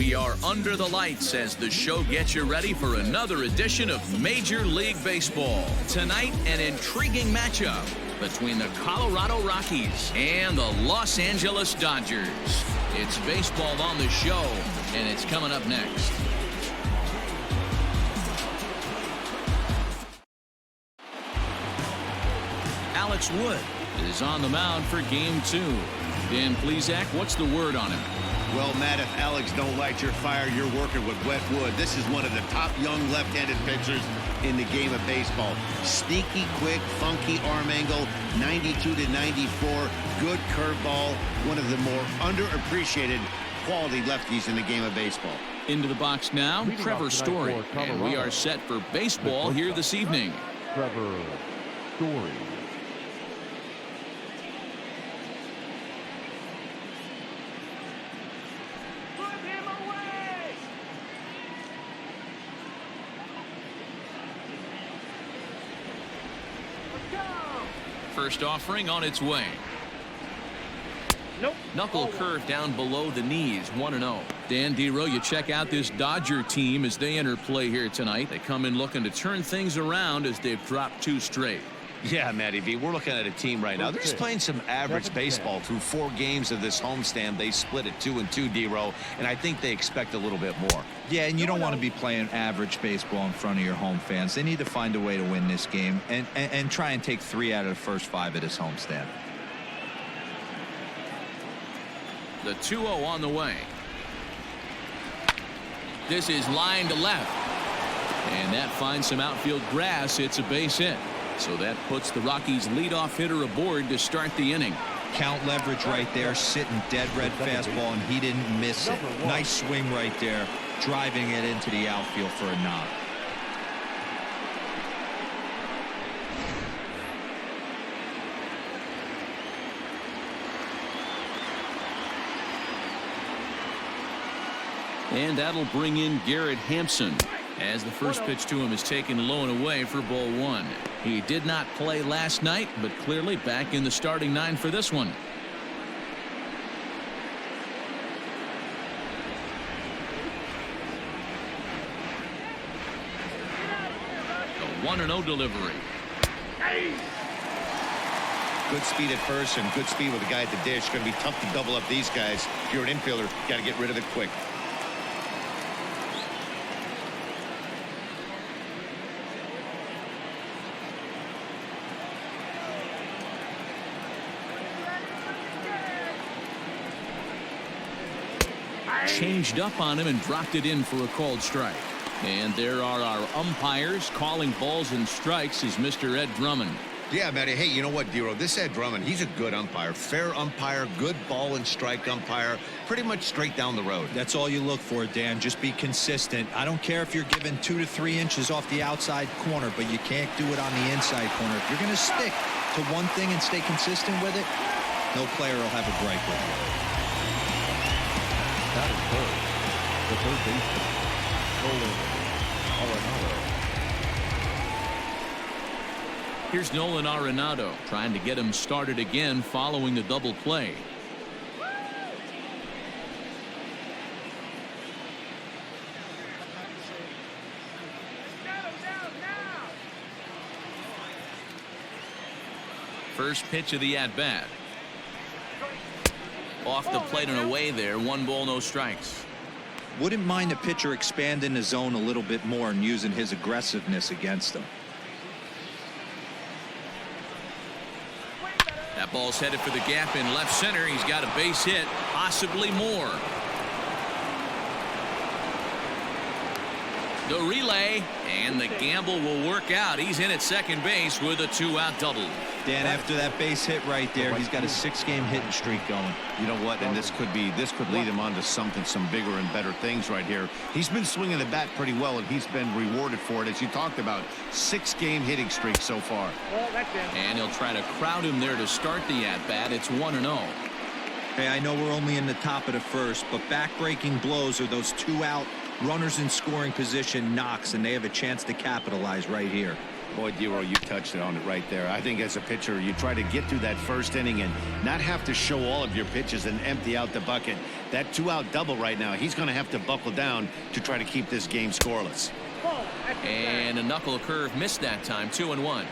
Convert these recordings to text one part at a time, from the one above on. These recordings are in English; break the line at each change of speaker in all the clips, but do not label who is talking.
We are under the lights as the show gets you ready for another edition of Major League Baseball. Tonight, an intriguing matchup between the Colorado Rockies and the Los Angeles Dodgers. It's baseball on the show, and it's coming up next. Alex Wood is on the mound for Game 2. Dan Plesac, what's the word on him?
Well, Matt, if Alex don't light your fire, you're working with wet wood. This is one of the top young left-handed pitchers in the game of baseball. Sneaky, quick, funky arm angle, 92 to 94, good curveball. One of the more underappreciated quality lefties in the game of baseball.
Into the box now, Trevor Story. And we are set for baseball here this evening.
Trevor Story.
First offering on its way.
Nope.
Knuckle curve down below the knees, 1-0. Dan Dero, you check out this Dodger team as they enter play here tonight. They come in looking to turn things around as they've dropped 2 straight.
Yeah, Matty V, we're looking at a team right now. They're just playing some average baseball through 4 games of this homestand. They split it 2-2, Dero, and I think they expect a little bit more.
Yeah, and you don't want to be playing average baseball in front of your home fans. They need to find a way to win this game and try and take 3 out of the first 5 of this homestand.
The 2-0 on the way. This is line to left. And that finds some outfield grass. It's a base hit. So that puts the Rockies leadoff hitter aboard to start the inning.
Count leverage right there, sitting dead red fastball, and he didn't miss it. Nice swing right there, driving it into the outfield for a knock.
And that'll bring in Garrett Hampson as the first pitch to him is taken low and away for ball 1. He did not play last night, but clearly back in the starting 9 for this one. The 1-0 delivery.
Good speed at first and good speed with the guy at the dish. Going to be tough to double up these guys. If you're an infielder, got to get rid of it quick.
Changed up on him and dropped it in for a called strike. And there are our umpires calling balls and strikes is Mr. Ed Drummond.
Yeah, Matty. Hey, you know what, Dero? This Ed Drummond, he's a good umpire. Fair umpire, good ball and strike umpire. Pretty much straight down the road.
That's all you look for, Dan. Just be consistent. I don't care if you're given 2 to 3 inches off the outside corner, but you can't do it on the inside corner. If you're going to stick to one thing and stay consistent with it, no player will have a gripe with you.
That is third. The third baseman, Nolan Arenado.
Here's Nolan Arenado trying to get him started again following the double play. First pitch of the at-bat. Off the plate and away there. 1 ball, no strikes.
Wouldn't mind the pitcher expanding the zone a little bit more and using his aggressiveness against them.
That ball's headed for the gap in left center. He's got a base hit, possibly more. The relay, and the gamble will work out. He's in at second base with a 2-out double.
Dan, after that base hit right there, he's got a 6-game hitting streak going.
You know what? And this could lead him on to some bigger and better things right here. He's been swinging the bat pretty well, and he's been rewarded for it, as you talked about. 6-game hitting streak so far.
And he'll try to crowd him there to start the at-bat. It's 1-0.
Hey, I know we're only in the top of the first, but back-breaking blows are those 2-out runners in scoring position knocks, and they have a chance to capitalize right here.
Boy, Dero, you touched on it right there. I think as a pitcher, you try to get through that first inning and not have to show all of your pitches and empty out the bucket. That 2-out double right now, he's going to have to buckle down to try to keep this game scoreless.
And a knuckle curve missed that time. 2-1.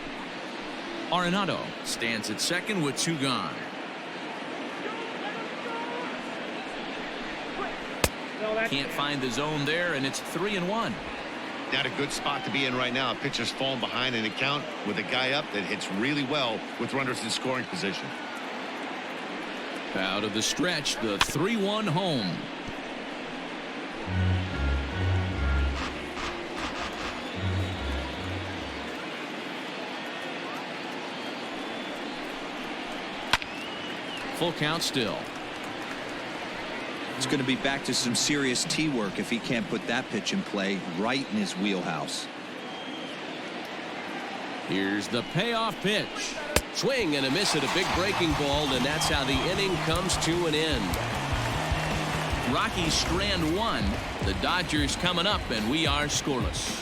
Arenado stands at second with 2 gone. Can't find the zone there, and it's 3-1.
Not a good spot to be in right now. A pitcher's falling behind in the count with a guy up that hits really well with runners in scoring position.
Out of the stretch, the 3-1 home. Full count still.
It's going to be back to some serious tee work if he can't put that pitch in play right in his wheelhouse.
Here's the payoff pitch. Swing and a miss at a big breaking ball, and that's how the inning comes to an end. Rockies strand 1. The Dodgers coming up, and we are scoreless.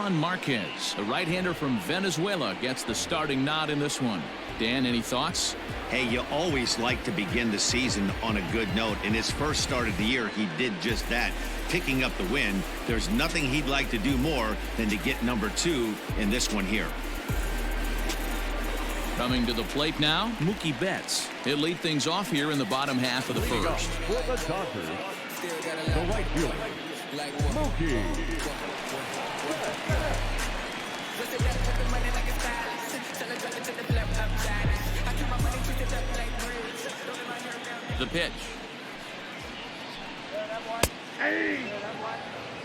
Márquez, a right-hander from Venezuela, gets the starting nod in this one. Dan, any thoughts?
Hey, you always like to begin the season on a good note. In his first start of the year, he did just that, picking up the win. There's nothing he'd like to do more than to get number 2 in this one here.
Coming to the plate now, Mookie Betts. He'll lead things off here in the bottom half of the first.
For the Dodgers, the right fielder, Mookie.
The pitch.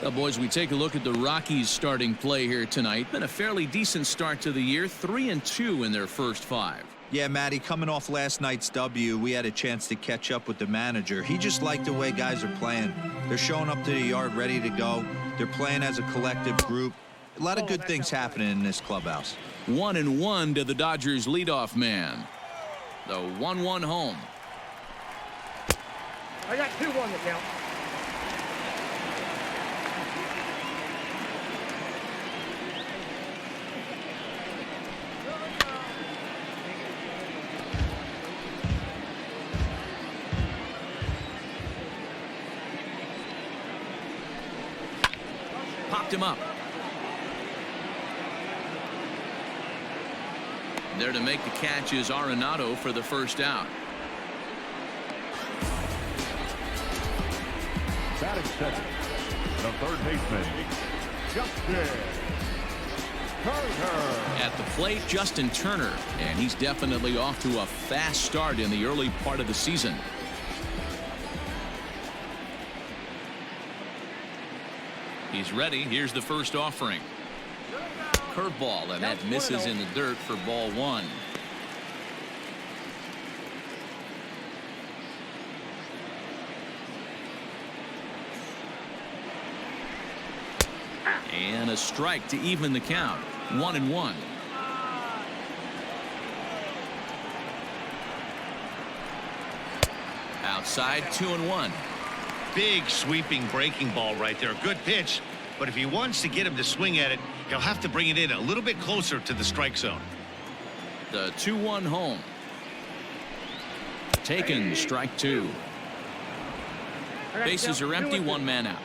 Well, boys, we take a look at the Rockies starting play here tonight. Been a fairly decent start to the year. 3-2 in their first 5.
Yeah, Matty, coming off last night's W, we had a chance to catch up with the manager. He just liked the way guys are playing. They're showing up to the yard ready to go. They're playing as a collective group. A lot of good things happening in this clubhouse.
1-1 to the Dodgers leadoff man. The 1-1 home.
I got 2-1 to count.
Popped him up. There to make the catch is Arenado for the first out.
Batting second, the third baseman, Justin Turner.
At the plate, Justin Turner, and he's definitely off to a fast start in the early part of the season. He's ready. Here's the first offering. Curveball, and that misses in the dirt for ball 1. And a strike to even the count. 1-1. Outside, 2-1.
Big sweeping breaking ball right there. Good pitch. But if he wants to get him to swing at it, he'll have to bring it in a little bit closer to the strike zone.
The 2-1 home. Taken, strike 2. Bases are empty, 1 man out.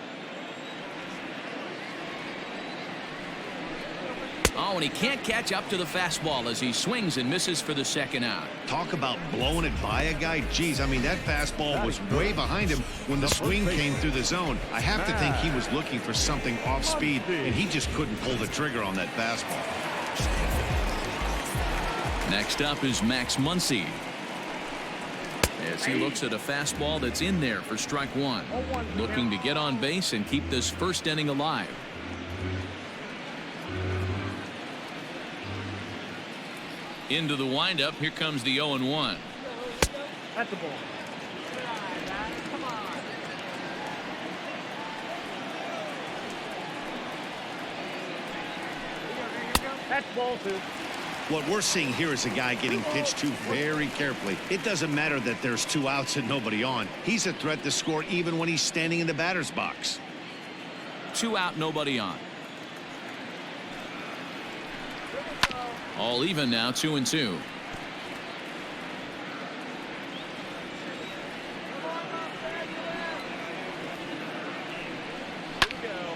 Oh, and he can't catch up to the fastball as he swings and misses for the second out.
Talk about blowing it by a guy. Geez, I mean, that fastball was way behind him when the swing came through the zone. I have to think he was looking for something off speed, and he just couldn't pull the trigger on that fastball.
Next up is Max Muncy, as he looks at a fastball that's in there for strike 1. Looking to get on base and keep this first inning alive. Into the windup. Here comes the 0-1.
That's the ball. Come on. That's ball 2.
What we're seeing here is a guy getting pitched to very carefully. It doesn't matter that there's 2 outs and nobody on. He's a threat to score even when he's standing in the batter's box.
2 out, nobody on. All even now, 2-2.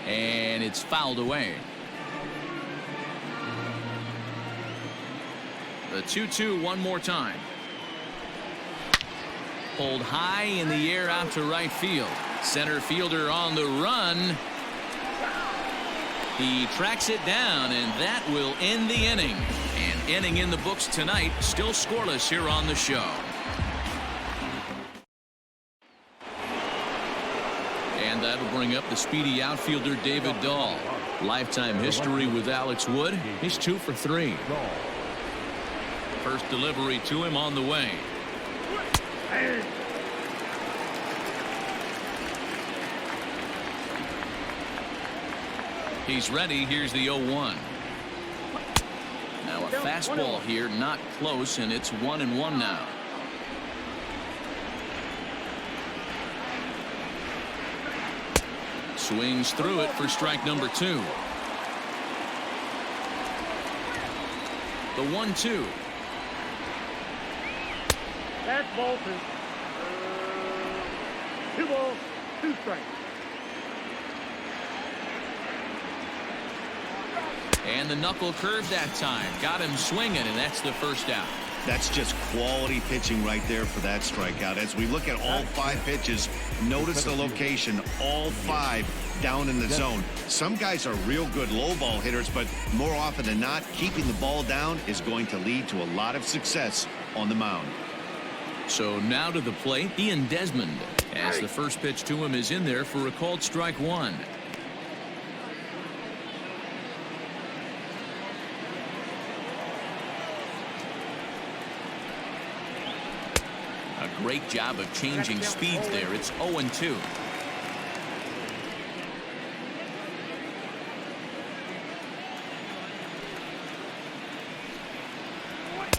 And it's fouled away. The 2-2 one more time. Pulled high in the air out to right field. Center fielder on the run. He tracks it down, and that will end the inning. An inning in the books tonight, still scoreless here on the show. And that'll bring up the speedy outfielder David Dahl. Lifetime history with Alex Wood. He's 2 for 3. First delivery to him on the way. He's ready. Here's the 0-1. Now a fastball here, not close, and it's 1-1 now. Swings through it for strike number 2. The 1-2.
That's ball 2. 2 balls, 2 strikes.
And the knuckle curve that time. Got him swinging, and that's the first out.
That's just quality pitching right there for that strikeout. As we look at all 5 pitches, notice the location, all 5 down in the zone. Some guys are real good low ball hitters, but more often than not, keeping the ball down is going to lead to a lot of success on the mound.
So now to the plate, Ian Desmond, as the first pitch to him is in there for a called strike 1. A great job of changing speeds there. It's 0-2.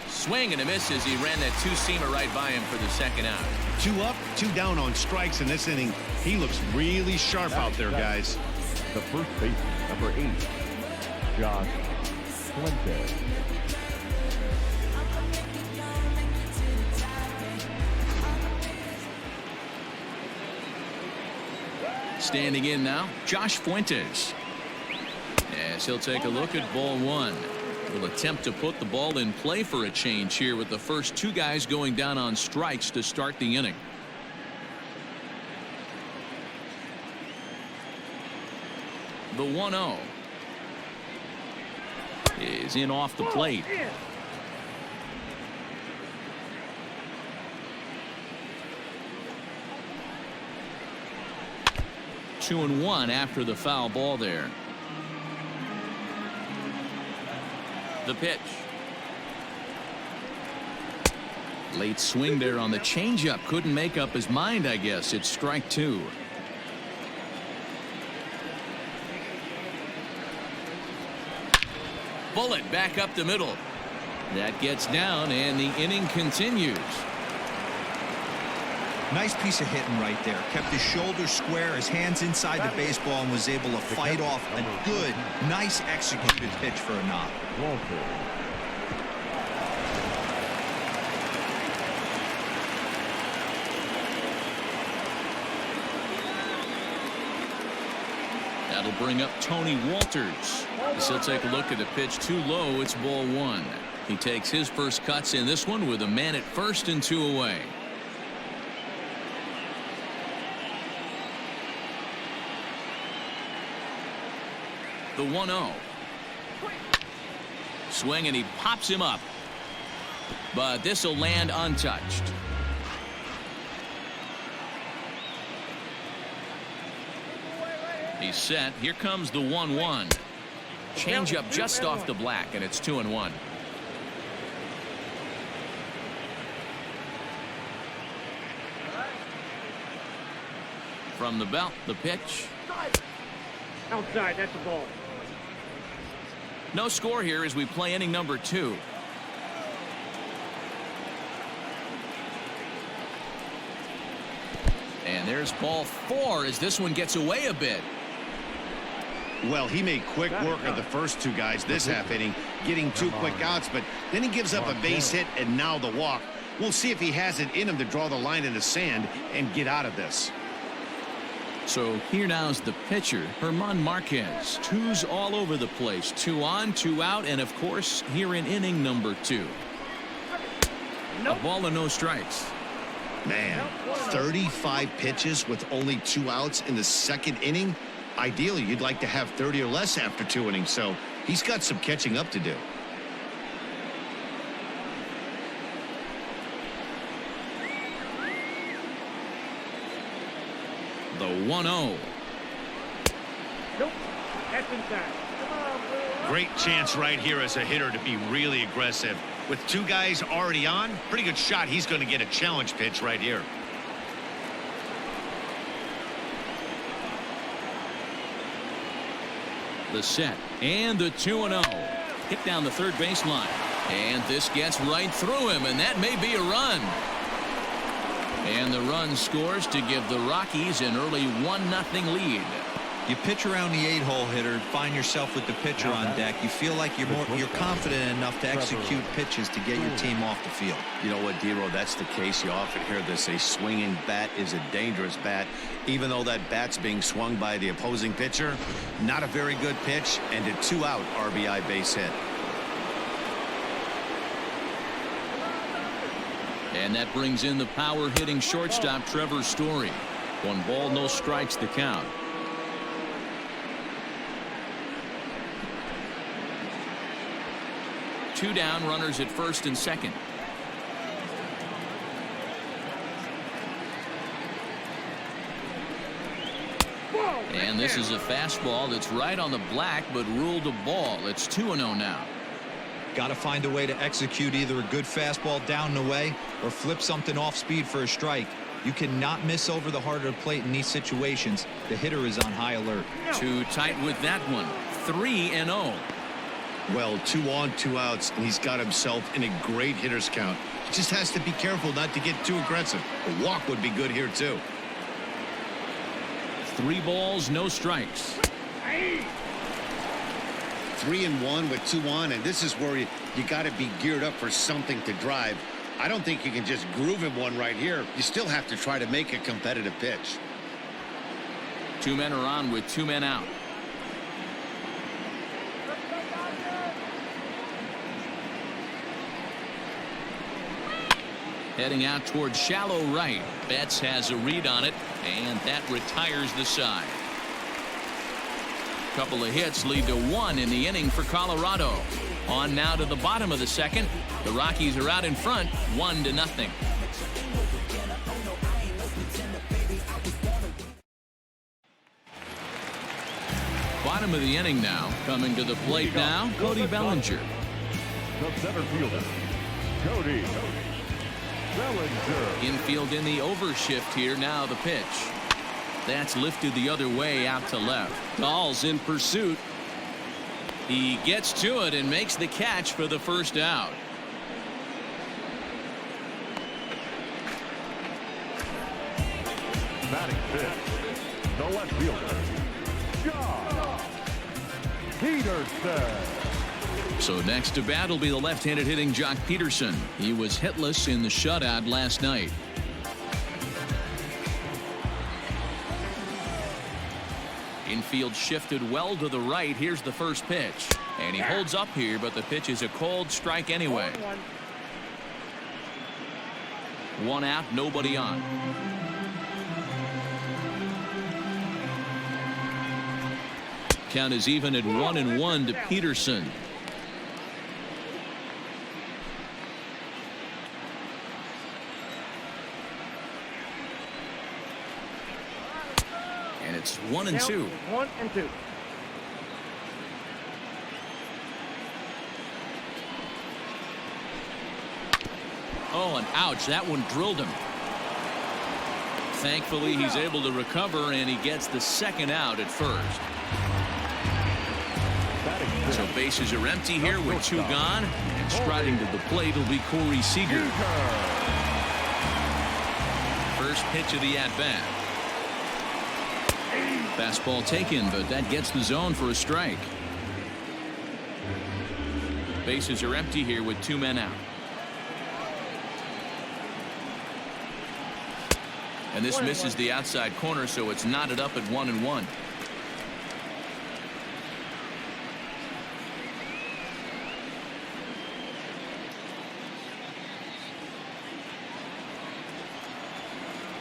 Swing and a miss as he ran that 2-seamer right by him for the second out.
2 up, 2 down on strikes in this inning. He looks really sharp out there, guys.
The first baseman, number 8, Josh Fuentes.
Standing in now, Josh Fuentes. As he'll take a look at ball 1. Will attempt to put the ball in play for a change here with the first 2 guys going down on strikes to start the inning. The 1-0 is in off the plate. 2-1 after the foul ball there. The pitch. Late swing there on the changeup. Couldn't make up his mind, I guess. It's strike 2. Bullet back up the middle. That gets down, and the inning continues.
Nice piece of hitting right there. Kept his shoulders square, his hands inside the baseball, and was able to fight off a good, nice executed pitch for a knock.
That'll bring up Tony Walters. As he'll take a look at the pitch too low. It's ball 1. He takes his first cuts in this one with a man at first and 2 away. The 1-0. Swing, and he pops him up. But this will land untouched. He's set. Here comes the 1-1. Changeup just off the black, and it's 2-1. From the belt, the pitch.
Outside, that's a ball.
No score here as we play inning number 2. And there's ball 4 as this one gets away a bit.
Well, he made quick work of the first two guys this half inning, getting 2 quick outs, but then he gives up a base hit and now the walk. We'll see if he has it in him to draw the line in the sand and get out of this.
So here now's the pitcher, Márquez. 2's all over the place. 2 on, 2 out, and of course here in inning number 2. A ball and no strikes.
Man, 35 pitches with only 2 outs in the second inning. Ideally, you'd like to have 30 or less after 2 innings, so he's got some catching up to do.
The 1-0.
Nope. That's inside.
Great chance right here as a hitter to be really aggressive. With 2 guys already on, pretty good shot. He's going to get a challenge pitch right here.
The set and the 2-0. Hit down the third baseline. And this gets right through him, and that may be a run. And the run scores to give the Rockies an early 1-0 lead.
You pitch around the 8-hole hitter, find yourself with the pitcher on deck. You feel like you're confident enough to execute pitches to get your team off the field.
You know what, D-Row, that's the case. You often hear this: a swinging bat is a dangerous bat. Even though that bat's being swung by the opposing pitcher, not a very good pitch, and a 2-out RBI base hit.
And that brings in the power hitting shortstop Trevor Story. 1 ball, no strikes the count. Two down, runners at first and second. And this is a fastball that's right on the black but ruled a ball. It's 2-0 now.
Got to find a way to execute either a good fastball down the way or flip something off speed for a strike. You cannot miss over the heart of the plate in these situations. The hitter is on high alert.
Too tight with that one. 3-0.
Well, 2 on, 2 outs, and he's got himself in a great hitter's count. He just has to be careful not to get too aggressive. A walk would be good here, too.
3 balls, no strikes.
3-1 with 2 on, and this is where you got to be geared up for something to drive. I don't think you can just groove him one right here. You still have to try to make a competitive pitch.
2 men are on with 2 men out. Heading out towards shallow right. Betts has a read on it, and that retires the side. Couple of hits lead to 1 in the inning for Colorado. On now to the bottom of the second. The Rockies are out in front, 1-0. Bottom of the inning now. Coming to the plate now, Cody Bellinger.
The center fielder, Cody Bellinger.
Infield in the overshift here. Now the pitch. That's lifted the other way out to left. Dahl's in pursuit. He gets to it and makes the catch for the first out.
Batting fifth, the left fielder, John Peterson.
So next to bat will be the left-handed hitting Jock Peterson. He was hitless in the shutout last night. Infield shifted well to the right. Here's the first pitch. And he holds up here, but the pitch is a cold strike anyway. 1 out, nobody on. Count is even at 1-1 to Peterson. And it's 1-2.
1-2.
Oh, and ouch, that one drilled him. Thankfully, he's able to recover, and he gets the second out at first. So bases are empty here with 2 gone, and striding to the plate will be Corey Seager. First pitch of the at-bat. Fastball taken, but that gets the zone for a strike. Bases are empty here with 2 men out. And this misses the outside corner, so it's knotted up at 1-1.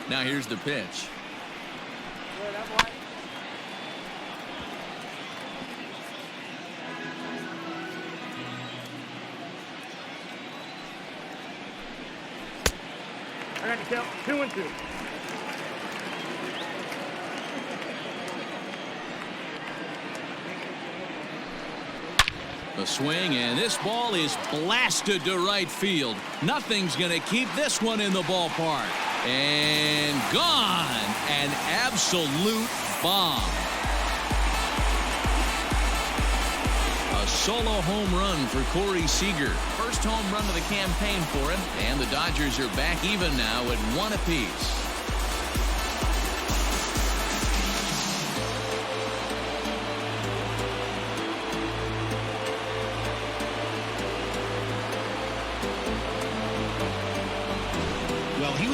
Now here's the pitch.
I got to count 2-2.
The swing, and this ball is blasted to right field. Nothing's going to keep this one in the ballpark. And gone. An absolute bomb. A solo home run for Corey Seager. First home run of the campaign for him. And the Dodgers are back even now at 1 apiece.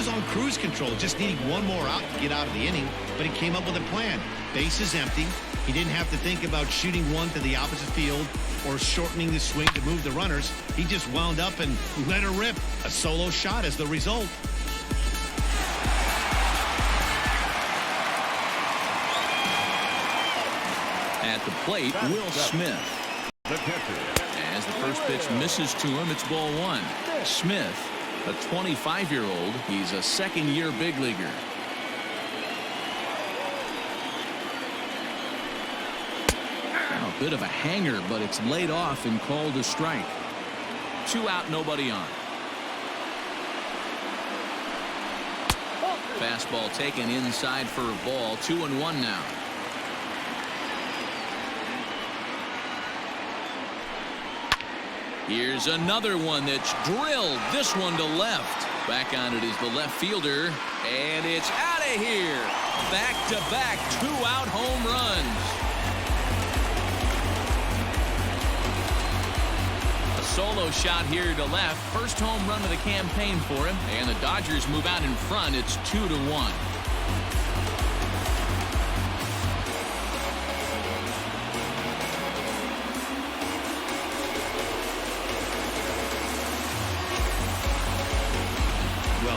On cruise control, just needing one more out to get out of the inning, but he came up with a plan. Bases empty. He didn't have to think about shooting one to the opposite field or shortening the swing to move the runners. He just wound up and let her rip. A solo shot as the result.
At the plate, Will Smith. As the first pitch misses to him, it's ball 1. Smith, a 25-year-old. He's a second-year big leaguer. Now a bit of a hanger, but it's laid off and called a strike. 2 out, nobody on. Fastball taken inside for a ball. 2-1 now. Here's another one that's drilled. This one to left. Back on it is the left fielder. And it's out of here. Back-to-back 2-out home runs. A solo shot here to left. First home run of the campaign for him. And the Dodgers move out in front. It's 2-1.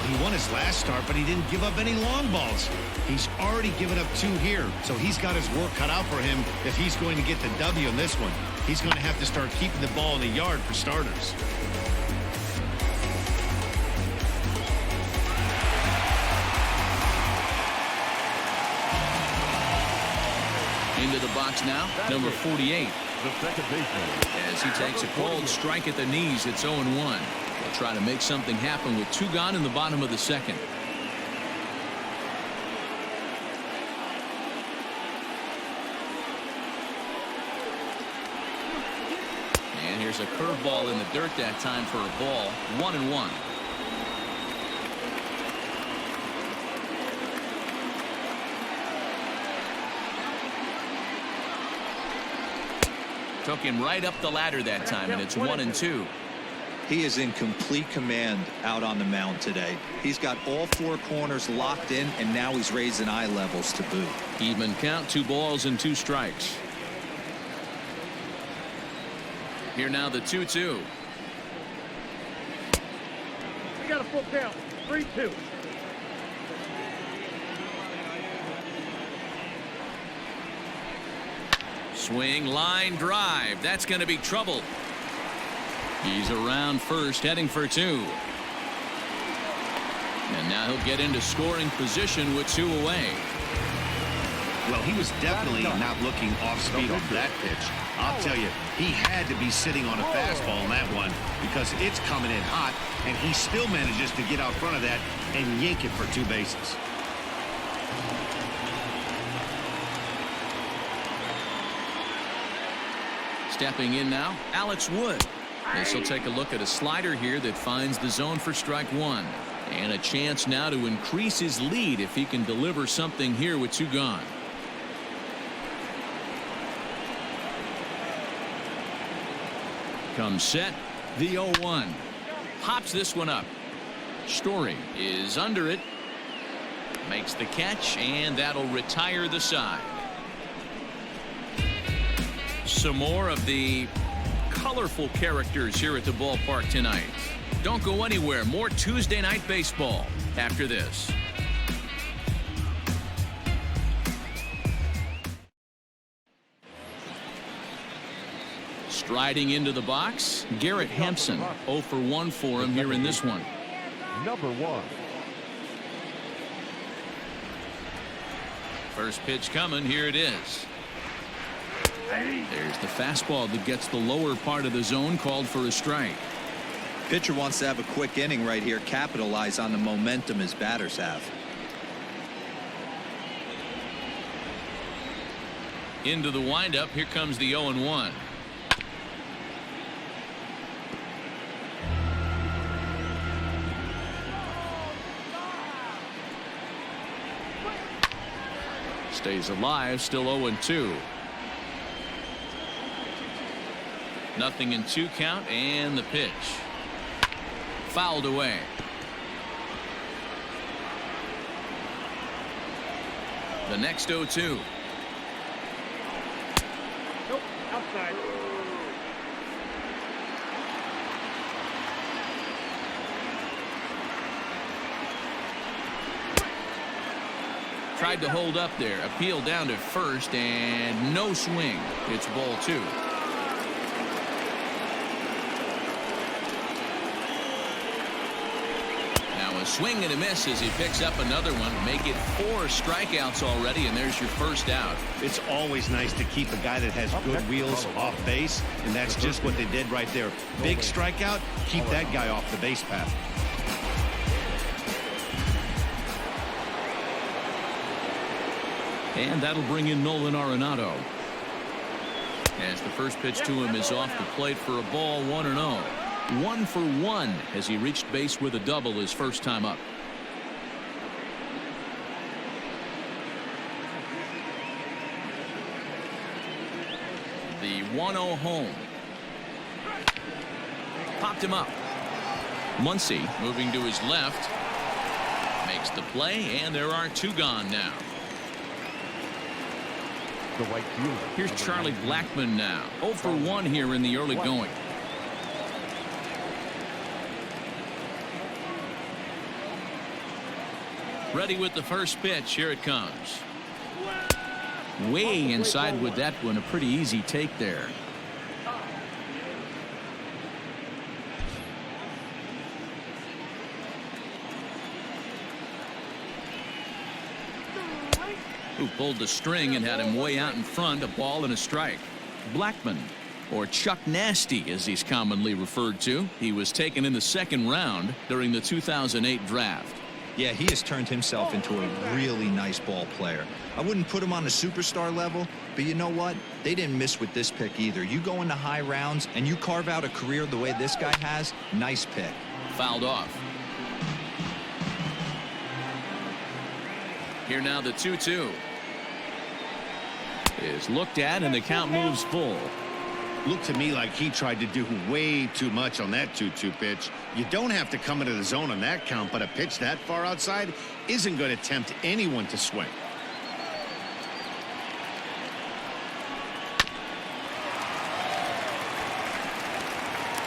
He won his last start, but he didn't give up any long balls. He's already given up 2 here, so he's got his work cut out for him if he's going to get the W in this one. He's going to have to start keeping the ball in the yard for starters.
Into the box now, number 48.
The second baseman.
As he takes a cold strike at the knees, it's 0-1. They'll try to make something happen with 2 gone in the bottom of the second. And here's a curveball in the dirt that time for a ball. 1-1. Took him right up the ladder that time, and it's 1-2.
He is in complete command out on the mound today. He's got all 4 corners locked in, and now he's raising eye levels to boot.
Even count, 2 balls and 2 strikes. Here now the 2-2.
We got a full count. 3-2.
Swing, line drive. That's going to be trouble. He's around first, heading for 2. And now he'll get into scoring position with 2 away.
Well, he was definitely not looking off speed on that pitch. I'll tell you, he had to be sitting on a fastball on that one because it's coming in hot, and he still manages to get out front of that and yank it for 2 bases.
Stepping in now, Alex Wood. This will take a look at a slider here that finds the zone for strike 1. And a chance now to increase his lead if he can deliver something here with 2 gone. Comes set. The 0-1. Pops this one up. Story is under it. Makes the catch, and that'll retire the side. Some more of the colorful characters here at the ballpark tonight. Don't go anywhere. More Tuesday Night Baseball after this. Striding into the box, Garrett Hampson. 0 for 1 for him here in this one.
Number 1.
First pitch coming. Here it is. There's the fastball that gets the lower part of the zone, called for a strike.
Pitcher wants to have a quick inning right here, capitalize on the momentum his batters have.
Into the windup. Here comes the 0-1. Stays alive. Still 0-2. Nothing in 2 count, and the pitch fouled away. The next 0-2.
Nope, outside.
Tried to hold up there. Appeal down to first, and no swing. It's ball 2. Now a swing and a miss as he picks up another one. Make it 4 strikeouts already, and there's your first out.
It's always nice to keep a guy that has good wheels off base, and that's just what they did right there. Big strikeout, keep that guy off the base path.
And that'll bring in Nolan Arenado. As the first pitch to him is off the plate for a ball. 1-0. 1 for 1 as he reached base with a double his first time up. The 1-0 home. Popped him up. Muncy moving to his left. Makes the play, and there are 2 gone now.
The right fielder.
Here's Charlie Blackmon now. 0 for 1 here in the early going. Ready with the first pitch. Here it comes. Way inside with that one. A pretty easy take there. Who pulled the string and had him way out in front. A ball and a strike. Blackmon, or Chuck Nasty as he's commonly referred to. He was taken in the 2nd round during the 2008 draft.
Yeah, he has turned himself into a really nice ball player. I wouldn't put him on a superstar level, but you know what? They didn't miss with this pick either. You go into high rounds and you carve out a career the way this guy has. Nice pick.
Fouled off. Here now the 2-2 is looked at, and the count moves full.
Looked to me like he tried to do way too much on that 2-2 pitch. You don't have to come into the zone on that count, but a pitch that far outside isn't going to tempt anyone to swing.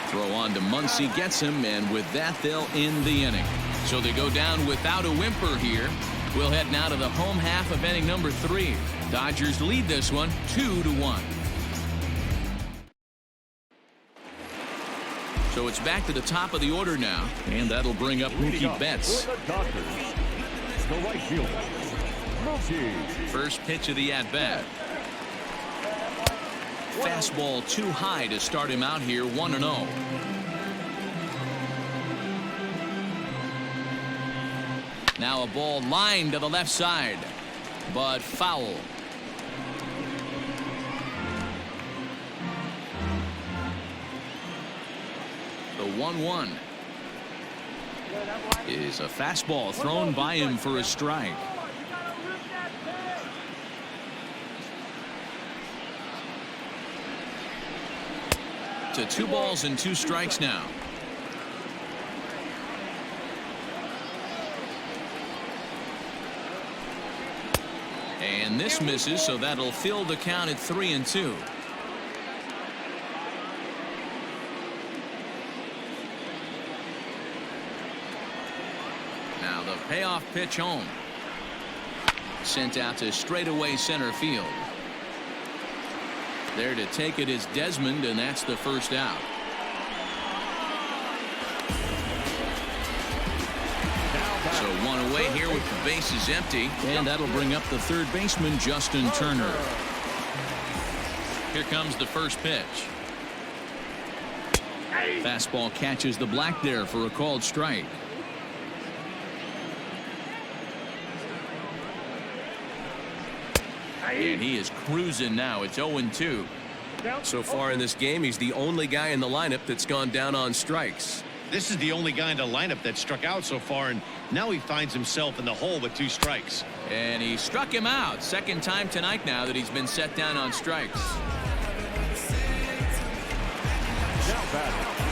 Throw on to Muncy, gets him, and with that they'll end the inning. So they go down without a whimper here. We'll head now to the home half of inning number 3. Dodgers lead this one 2-1. So it's back to the top of the order now, and that'll bring up Mookie Betts.
For the Dodgers, the right fielder, Mookie.
First pitch of the at-bat. Fastball too high to start him out here. 1-0. Now a ball lined to the left side, but foul. The 1-1 is a fastball thrown by him for a strike. to 2 balls and 2 strikes now. And this misses, so that'll fill the count at 3-2. Now the payoff pitch home. Sent out to straightaway center field. There to take it is Desmond, and that's the first out. So 1 away here with the bases empty, and that'll bring up the third baseman, Justin Turner. Here comes the first pitch. Fastball catches the black there for a called strike. And he is cruising now. It's 0-2.
So far in this game, he's the only guy in the lineup that's gone down on strikes.
This is the only guy in the lineup that struck out so far, and now he finds himself in the hole with 2 strikes.
And he struck him out. Second time tonight now that he's been set down on strikes.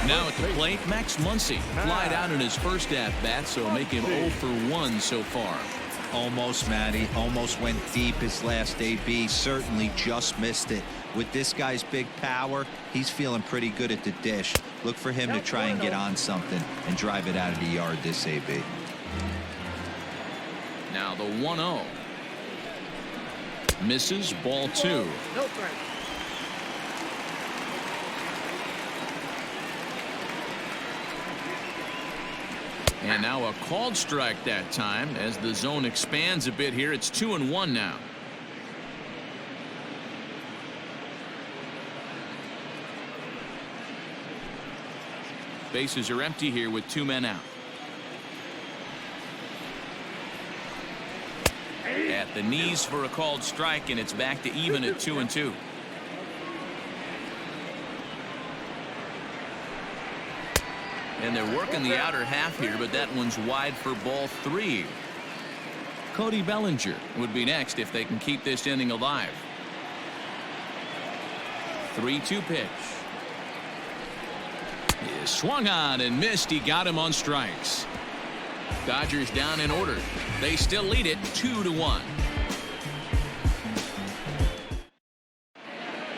Now at the plate, Max Muncy flied out in his first at-bat, so make him 0 for 1 so far.
Almost, Matty. Almost went deep his last AB. Certainly just missed it. With this guy's big power, he's feeling pretty good at the dish. Look for him to try and get on something and drive it out of the yard this AB.
Now the 1-0. Misses, ball 2.
No strike.
And now a called strike that time as the zone expands a bit here. It's 2-1 now. Bases are empty here with 2 men out. At the knees for a called strike, and it's back to even at 2-2. And they're working the outer half here, but that one's wide for ball 3. Cody Bellinger would be next if they can keep this inning alive. 3-2 pitch. He is swung on and missed. He got him on strikes. Dodgers down in order. They still lead it 2-1.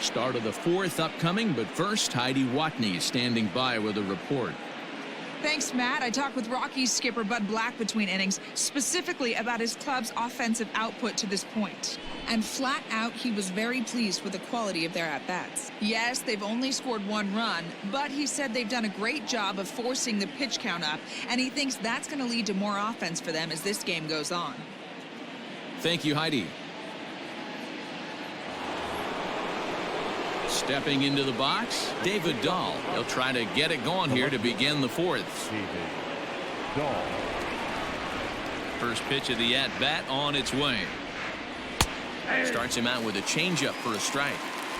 Start of the 4th upcoming, but first Heidi Watney is standing by with a report.
Thanks, Matt. I talked with Rockies skipper Bud Black between innings, specifically about his club's offensive output to this point. And flat out, he was very pleased with the quality of their at-bats. Yes, they've only scored 1 run, but he said they've done a great job of forcing the pitch count up, and he thinks that's going to lead to more offense for them as this game goes on.
Thank you, Heidi. Stepping into the box, David Dahl. He'll try to get it going here to begin the 4th. First pitch of the at-bat on its way. Starts him out with a changeup for a strike.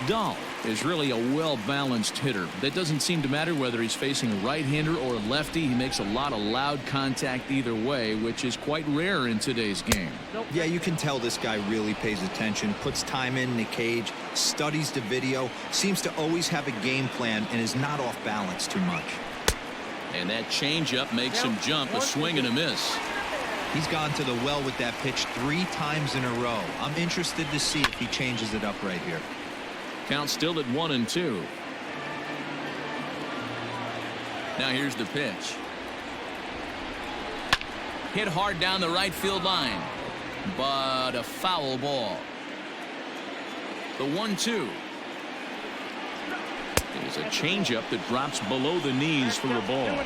Dahl is really a well-balanced hitter. That doesn't seem to matter whether he's facing a right-hander or a lefty. He makes a lot of loud contact either way, which is quite rare in today's game.
Yeah, you can tell this guy really pays attention, puts time in the cage, studies the video, seems to always have a game plan, and is not off balance too much.
And that changeup makes him jump, a swing and a miss.
He's gone to the well with that pitch 3 times in a row. I'm interested to see if he changes it up right here.
Count still at 1-2. Now here's the pitch. Hit hard down the right field line, but a foul ball. The 1-2 is a changeup that drops below the knees for a ball.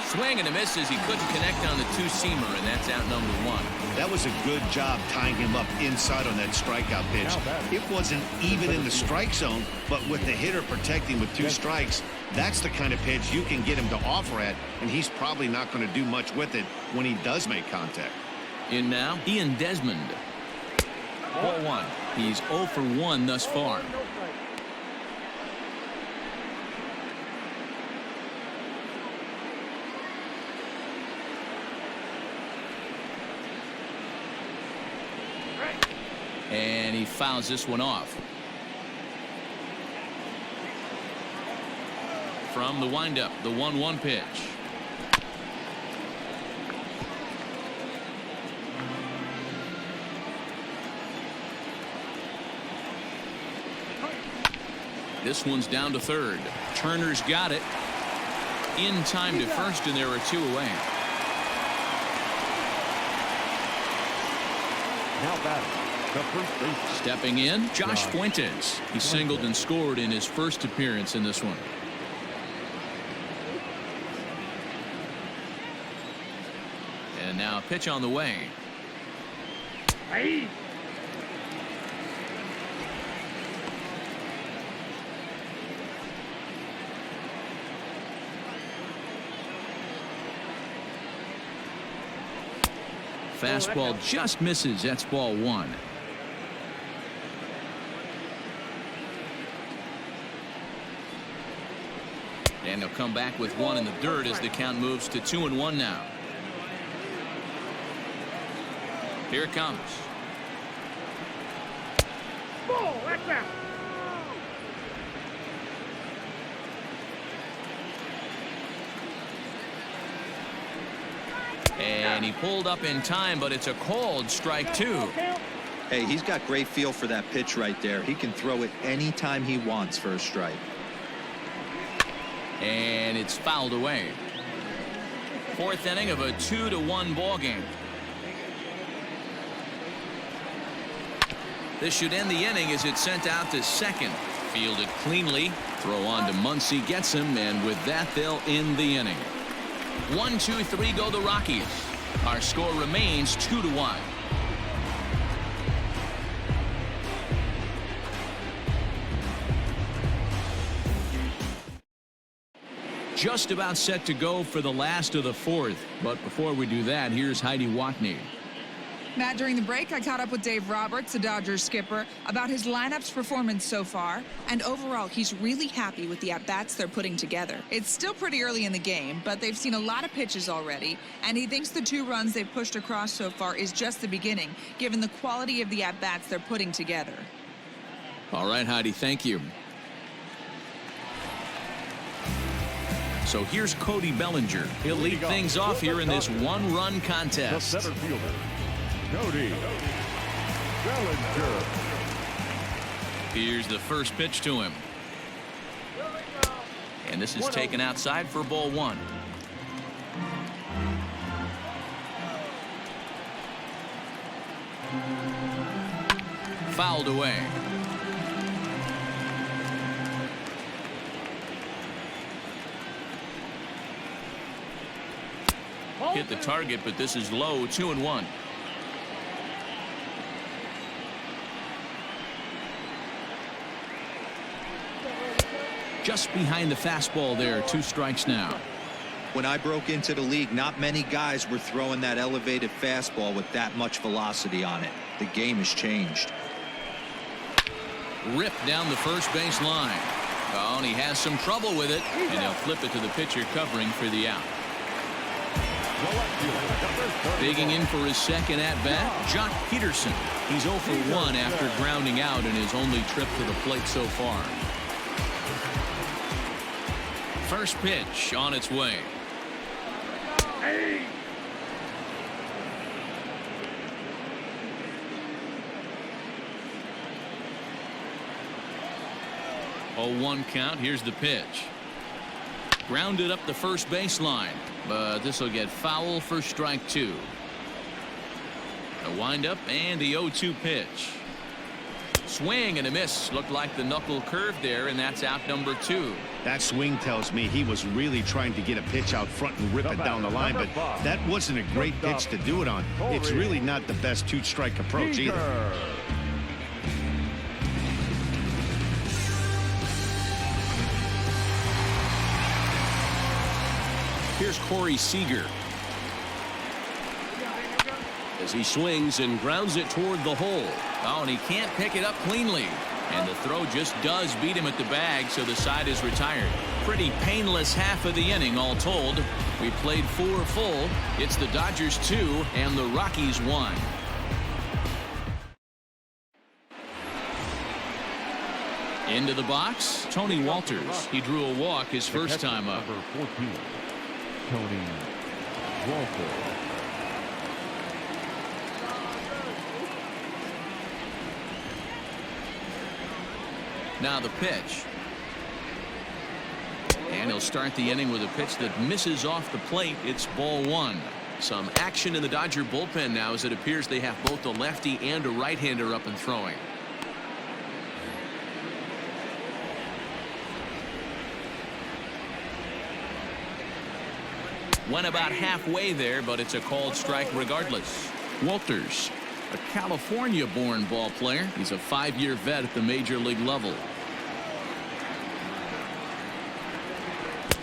Swing and a miss as he couldn't connect on the 2-seamer, and that's out number 1.
That was a good job tying him up inside on that strikeout pitch. It wasn't even in the strike zone, but with the hitter protecting with 2 strikes, that's the kind of pitch you can get him to offer at, and he's probably not going to do much with it when he does make contact.
In now, Ian Desmond. Ball 1. He's 0 for 1 thus far. And he fouls this one off. From the windup, the 1-1 pitch. This one's down to third. Turner's got it. In time to first, and there are 2 away.
Now batting, the first base.
Stepping in, Josh Fuentes. He singled and scored in his first appearance in this one. And now a pitch on the way.
Hey.
Fastball just misses. That's ball 1. And they'll come back with 1 in the dirt as the count moves to 2-1 now. Here it comes.
Ball, that's out.
And he pulled up in time, but it's a called strike 2.
Hey, he's got great feel for that pitch right there. He can throw it anytime he wants for a strike.
And it's fouled away. 4th inning of a 2-1 ball game. This should end the inning as it's sent out to second. Fielded cleanly. Throw on to Muncy, gets him, and with that they'll end the inning. 1-2-3 go the Rockies. Our score remains 2-1. Just about set to go for the last of the 4th. But before we do that, here's Heidi Watney.
Matt, during the break, I caught up with Dave Roberts, the Dodgers skipper, about his lineup's performance so far. And overall, he's really happy with the at-bats they're putting together. It's still pretty early in the game, but they've seen a lot of pitches already. And he thinks the 2 runs they've pushed across so far is just the beginning, given the quality of the at-bats they're putting together.
All right, Heidi, thank you. So here's Cody Bellinger. He'll lead things off here in this 1-run contest.
The center fielder, Cody Bellinger.
Here's the first pitch to him. And this is taken outside for ball 1. Fouled away. Hit the target, but this is low. 2-1. Just behind the fastball there. 2 strikes now.
When I broke into the league, not many guys were throwing that elevated fastball with that much velocity on it. The game has changed.
Ripped down the first base line. Oh, and he has some trouble with it, and he'll flip it to the pitcher covering for the out. Digging in for his second at-bat, Jock Peterson. He's 0 for 1 after grounding out in his only trip to the plate so far. First pitch on its way.
Hey.
Oh, 1 count. Here's the pitch. Grounded up the first baseline, but this will get foul for strike 2. A windup and the 0-2 pitch. Swing and a miss. Looked like the knuckle curve there, and that's out number 2.
That swing tells me he was really trying to get a pitch out front and rip it down the line, but that wasn't a great pitch to do it on. It's really not the best 2-strike approach either.
Here's Corey Seager as he swings and grounds it toward the hole.
Oh, and he can't pick it up cleanly. And the throw just does beat him at the bag, so the side is retired. Pretty painless half of the inning, all told. We played 4 full. It's the Dodgers 2 and the Rockies 1. Into the box, Tony Walters. He drew a walk his first time up.
Number 14, Tony Walters.
Now the pitch. And he'll start the inning with a pitch that misses off the plate. It's ball one. Some action in the Dodger bullpen now, as it appears they have both a lefty and a right-hander up and throwing. Went about halfway there, but it's a called strike regardless. Walters, a California-born ball player. He's a 5-year vet at the major league level.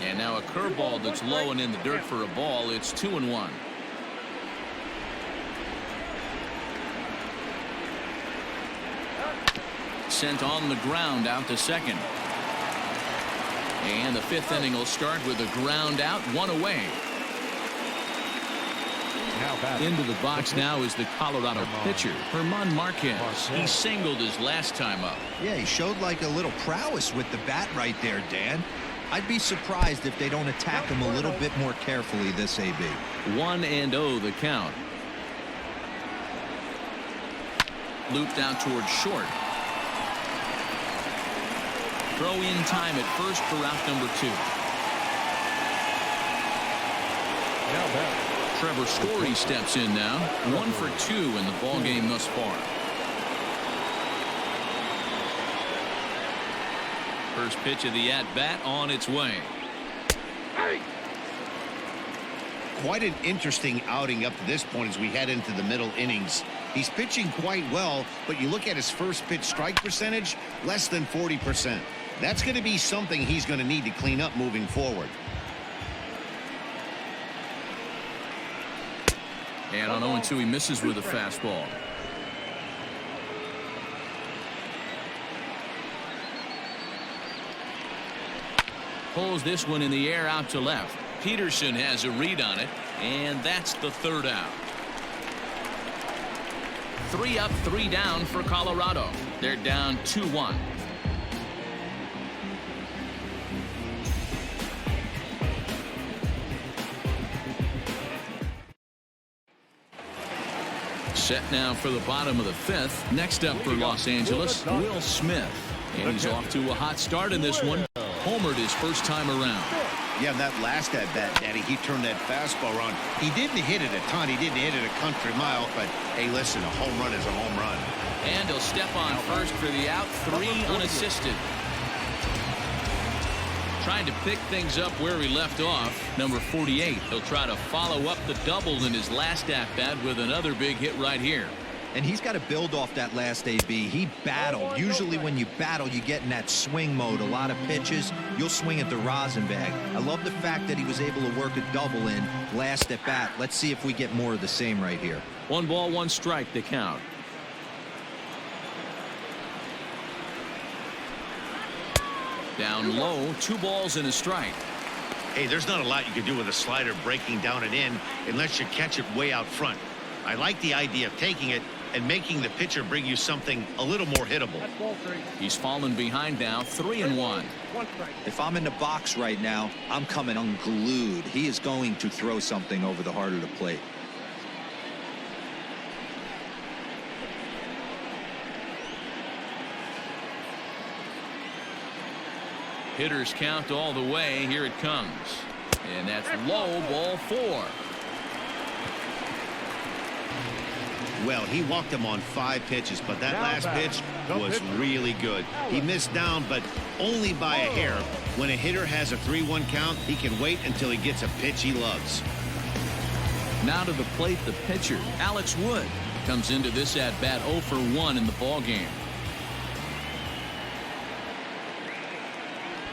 And now a curveball that's low and in the dirt for a ball. It's 2-1. Sent on the ground out to second. And the 5th inning will start with a ground out, 1 away. Into the box now is the Colorado pitcher, Márquez. He singled his last time up.
Yeah, he showed like a little prowess with the bat right there, Dan. I'd be surprised if they don't attack him a little bit more carefully this AB.
1-0 the count. Looped out towards short. Throw in time at first for out number 2.
Now back.
Trevor Story steps in now. 1 for 2 in the ball game thus far. First pitch of the at-bat on its way.
Quite an interesting outing up to this point as we head into the middle innings. He's pitching quite well, but you look at his first pitch strike percentage, less than 40%. That's going to be something he's going to need to clean up moving forward.
And on 0-2 he misses with a fastball. Pulls this one in the air out to left. Peterson has a read on it, and that's the 3rd out. 3 up, 3 down for Colorado. They're down 2-1. Set now for the bottom of the 5th. Next up for Los Angeles, Will Smith. And he's off to a hot start in this one. Homered his first time around.
Yeah, that last at bat, Daddy, he turned that fastball around. He didn't hit it a ton. He didn't hit it a country mile. But, hey, listen, a home run is a home run.
And he'll step on first for the out. 3 unassisted. Trying to pick things up where he left off. Number 48. He'll try to follow up the double in his last at-bat with another big hit right here.
And he's got to build off that last AB. He battled. Usually when you battle, you get in that swing mode. A lot of pitches, you'll swing at the rosin bag. I love the fact that he was able to work a double in last at bat. Let's see if we get more of the same right here.
1 ball, 1 strike to count. Down low, 2 balls and a strike.
Hey, there's not a lot you can do with a slider breaking down and in unless you catch it way out front. I like the idea of taking it and making the pitcher bring you something a little more hittable.
He's fallen behind now, 3-1.
If I'm in the box right now, I'm coming unglued. He is going to throw something over the heart of the plate.
Hitters count all the way. Here it comes. And that's low, ball 4.
Well, he walked him on 5 pitches, but that last pitch was really good. He missed down, but only by a hair. When a hitter has a 3-1 count, he can wait until he gets a pitch he loves.
Now to the plate, the pitcher, Alex Wood, comes into this at-bat 0 for 1 in the ball game.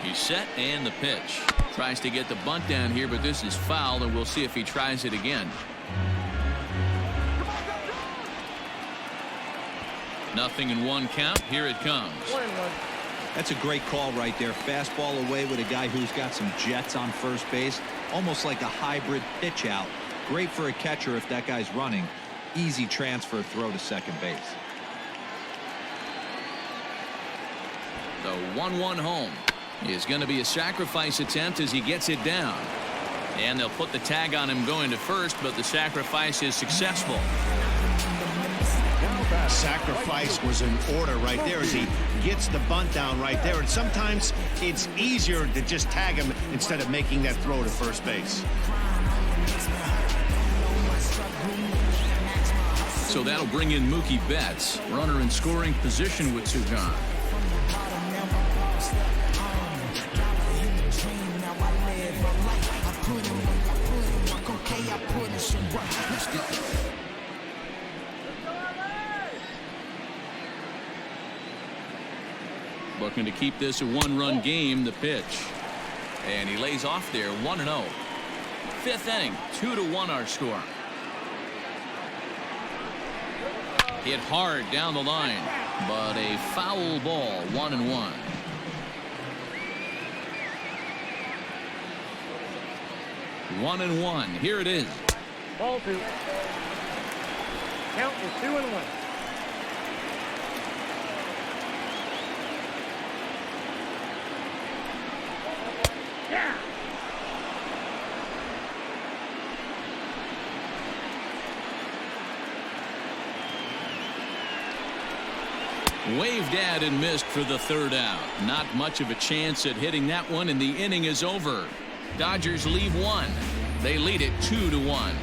He's set, and the pitch. Tries to get the bunt down here, but this is foul, and we'll see if he tries it again. Nothing in 1 count. Here it comes.
That's a great call right there. Fastball away with a guy who's got some jets on first base. Almost like a hybrid pitch out. Great for a catcher if that guy's running. Easy transfer throw to second base.
The 1-1 home is going to be a sacrifice attempt as he gets it down. And they'll put the tag on him going to first, but the sacrifice is successful.
Sacrifice was in order right there as he gets the bunt down right there. And sometimes it's easier to just tag him instead of making that throw to first base.
So that'll bring in Mookie Betts, runner in scoring position with 2 gone. Looking to keep this a 1-run game. The pitch, and he lays off there. 1-0. 5th inning, 2-1 our score. Hit hard down the line, but a foul ball. 1-1. One and one. Here it is.
Ball 2. Count is 2-1. Yeah.
Waved at and missed for the 3rd out. Not much of a chance at hitting that one, and the inning is over. Dodgers leave 1. They lead it 2-1.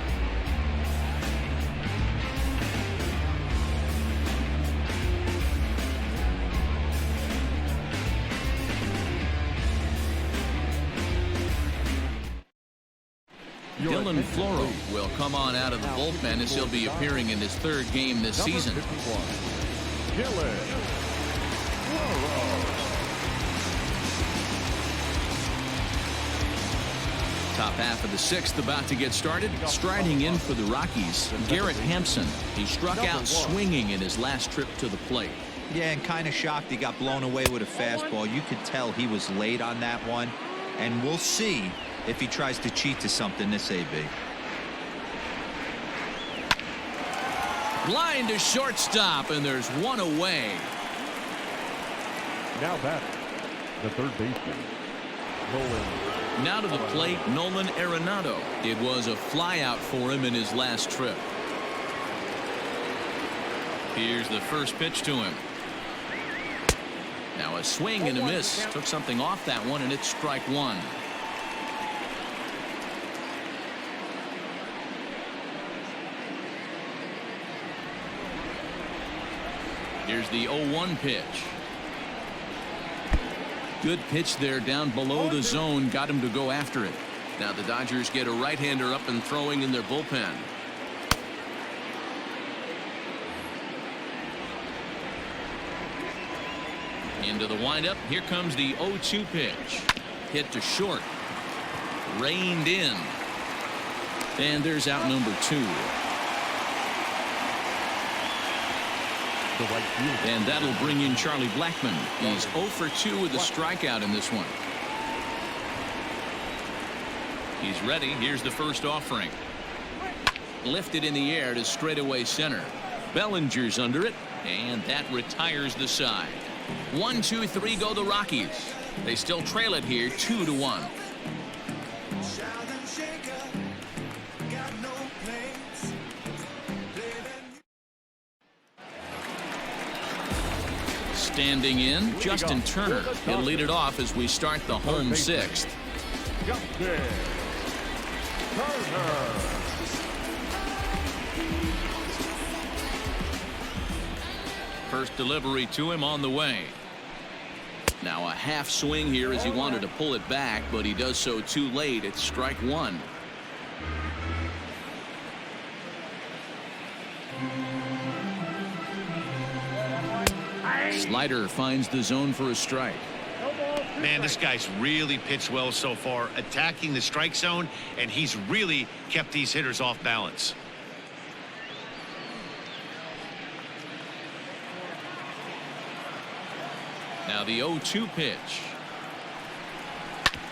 Dylan Floro will come on out of the bullpen as he'll be appearing in his 3rd game this season.
Dylan Floro.
Top half of the 6th about to get started. Striding in for the Rockies, Garrett Hampson. He struck out swinging in his last trip to the plate.
Yeah, and kind of shocked he got blown away with a fastball. You could tell he was late on that one, and we'll see if he tries to cheat to something this AB.
Line to shortstop, and there's 1 away.
Now back, the 3rd baseman, Nolan.
Now to the plate, Nolan Arenado. It was a flyout for him in his last trip. Here's the first pitch to him. Now a swing and a miss. Took something off that one, and it's strike 1. Here's the 0-1 pitch. Good pitch there down below the zone. Got him to go after it. Now the Dodgers get a right-hander up and throwing in their bullpen. Into the windup. Here comes the 0-2 pitch. Hit to short. Reined in. And there's out number 2. And that'll bring in Charlie Blackmon. He's 0 for 2 with a strikeout in this one. He's ready. Here's the first offering. Lifted in the air to straightaway center. Bellinger's under it, and that retires the side. 1, 2, 3 go the Rockies. They still trail it here 2-1. Standing in, Justin Turner. He'll lead it off as we start the home 6th.
Justin Turner.
First delivery to him on the way. Now a half swing here as he wanted to pull it back, but he does so too late. It's strike 1. Slider finds the zone for a strike.
Man, this guy's really pitched well so far, attacking the strike zone, and he's really kept these hitters off balance.
Now the 0-2 pitch.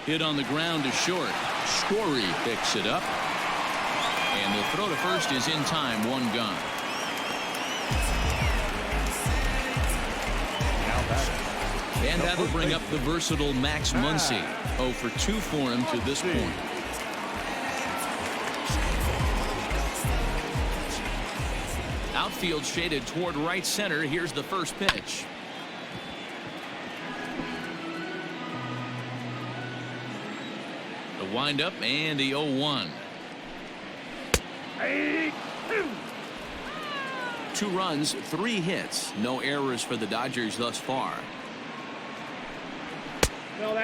Hit on the ground to short. Story picks it up. And the throw to first is in time. 1 gone.
Now back,
And that'll bring up the versatile Max Muncy. 0 for 2 for him to this point. Outfield shaded toward right center. Here's the first pitch. The windup and the 0-1. 2 runs, 3 hits. No errors for the Dodgers thus far.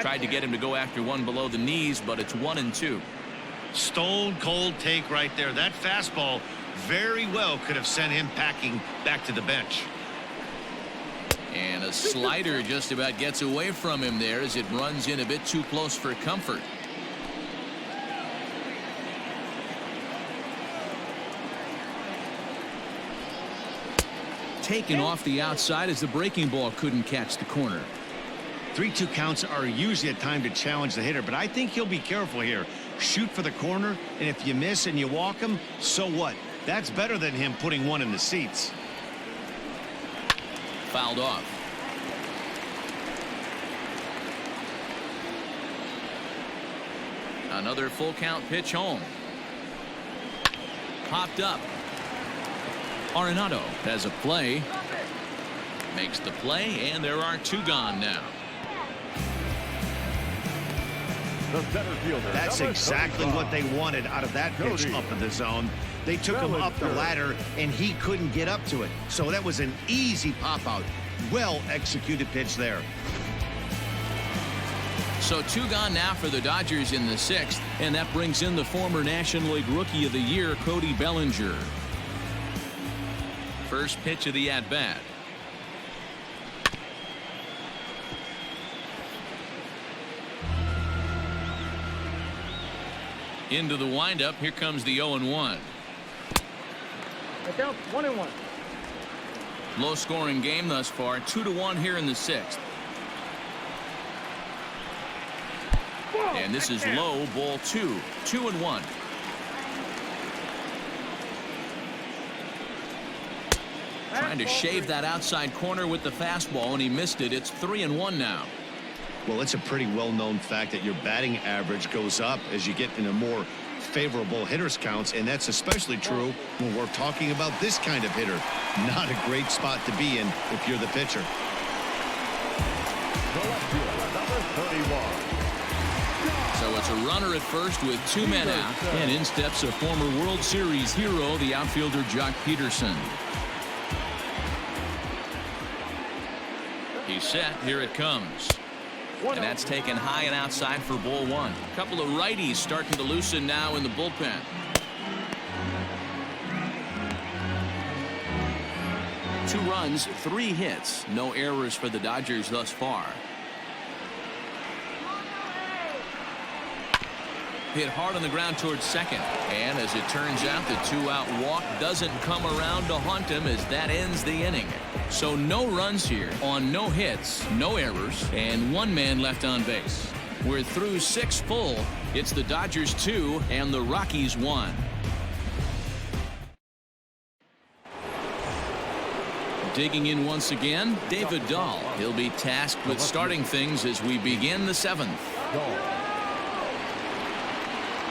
Tried to get him to go after one below the knees, but it's 1-2.
Stone cold take right there. That fastball very well could have sent him packing back to the bench.
And a slider just about gets away from him there as it runs in a bit too close for comfort. Taken off the outside as the breaking ball couldn't catch the corner.
3-2 counts are usually a time to challenge the hitter, but I think he'll be careful here. Shoot for the corner, and if you miss and you walk him, so what? That's better than him putting one in the seats.
Fouled off. Another full count pitch home. Popped up. Arenado has a play. Makes the play, and there are 2 gone now.
The center fielder.
That's exactly what they wanted out of that pitch up in the zone. They took him up the ladder, and he couldn't get up to it. So that was an easy pop-out. Well executed pitch there.
So 2 gone now for the Dodgers in the 6th, and that brings in the former National League Rookie of the Year, Cody Bellinger. First pitch of the at-bat. Into the windup. Here comes the 0-1.
Count 1-1.
Low scoring game thus far. 2-1 here in the 6th. And this is low, ball 2. 2-1. Trying to shave that outside corner with the fastball, and he missed it. It's 3-1 now.
Well, it's a pretty well-known fact that your batting average goes up as you get into more favorable hitters counts, and that's especially true when we're talking about this kind of hitter. Not a great spot to be in if you're the pitcher.
The left fielder, number 31.
So it's a runner at first with 2 men out, and in steps a former World Series hero, the outfielder Jock Peterson. He's set. Here it comes. And that's taken high and outside for ball 1. A couple of righties starting to loosen now in the bullpen. Two runs, 3 hits. No errors for the Dodgers thus far. Hit hard on the ground towards second. And as it turns out, the 2-out walk doesn't come around to haunt him as that ends the inning. So no runs here on no hits, no errors, and 1 man left on base. We're through 6 full. It's the Dodgers 2 and the Rockies 1. Digging in once again, David Dahl. He'll be tasked with starting things as we begin the 7th.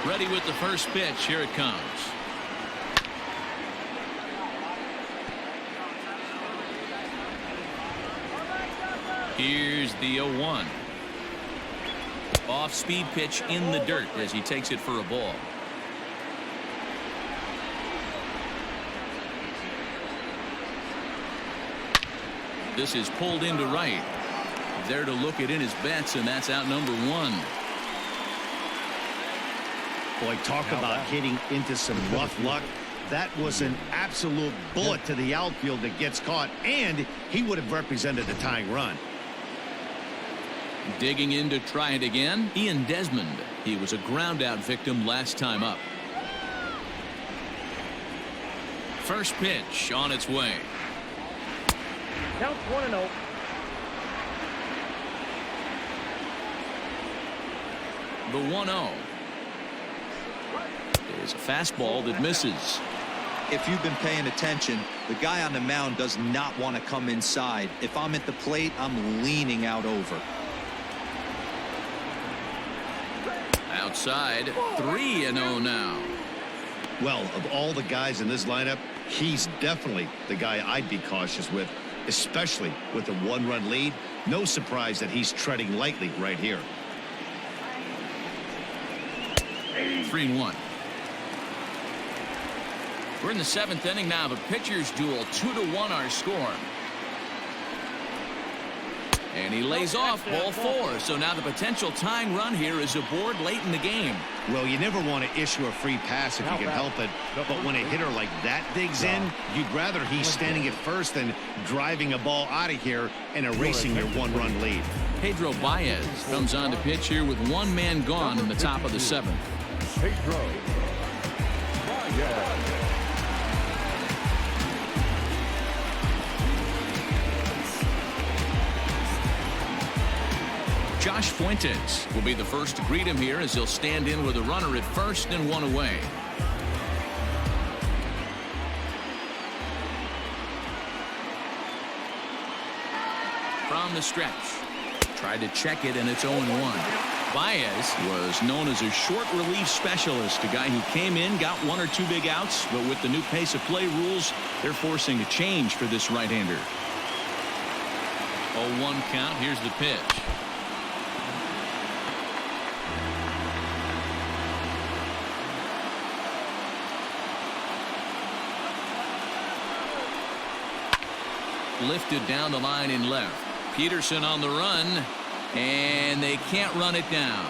Ready with the first pitch. Here it comes. Here's the 0-1. Off-speed pitch in the dirt as he takes it for a ball. This is pulled into right. There to look it in his bets, and that's out number 1.
Boy, talk about hitting into some rough luck. That was an absolute bullet to the outfield that gets caught, and he would have represented the tying run.
Digging in to try it again, Ian Desmond. He was a ground-out victim last time up. First pitch on its way.
Count 1-0.
The 1-0 is a fastball that misses.
If you've been paying attention, the guy on the mound does not want to come inside. If I'm at the plate, I'm leaning out over.
Outside, 3-0 now.
Well, of all the guys in this lineup, he's definitely the guy I'd be cautious with, especially with a one-run lead. No surprise that he's treading lightly right here.
3-1. We're in the 7th inning now. The pitchers duel, 2-1 our score. And he lays off ball 4. So now the potential tying run here is aboard late in the game.
Well, you never want to issue a free pass if you can help it. But when a hitter like that digs in, you'd rather he's standing at first than driving a ball out of here and erasing your one-run lead.
Pedro Baez comes on to pitch here with one man gone in the top of the 7th.
Pedro Baez.
Josh Fuentes will be the first to greet him here as he'll stand in with a runner at first and one away. From the stretch. Tried to check it, and it's 0-1. Baez was known as a short relief specialist, a guy who came in, got 1 or 2 big outs, but with the new pace of play rules, they're forcing a change for this right-hander. 0-1 count. Here's the pitch. Lifted down the line in left. Peterson on the run, and they can't run it down.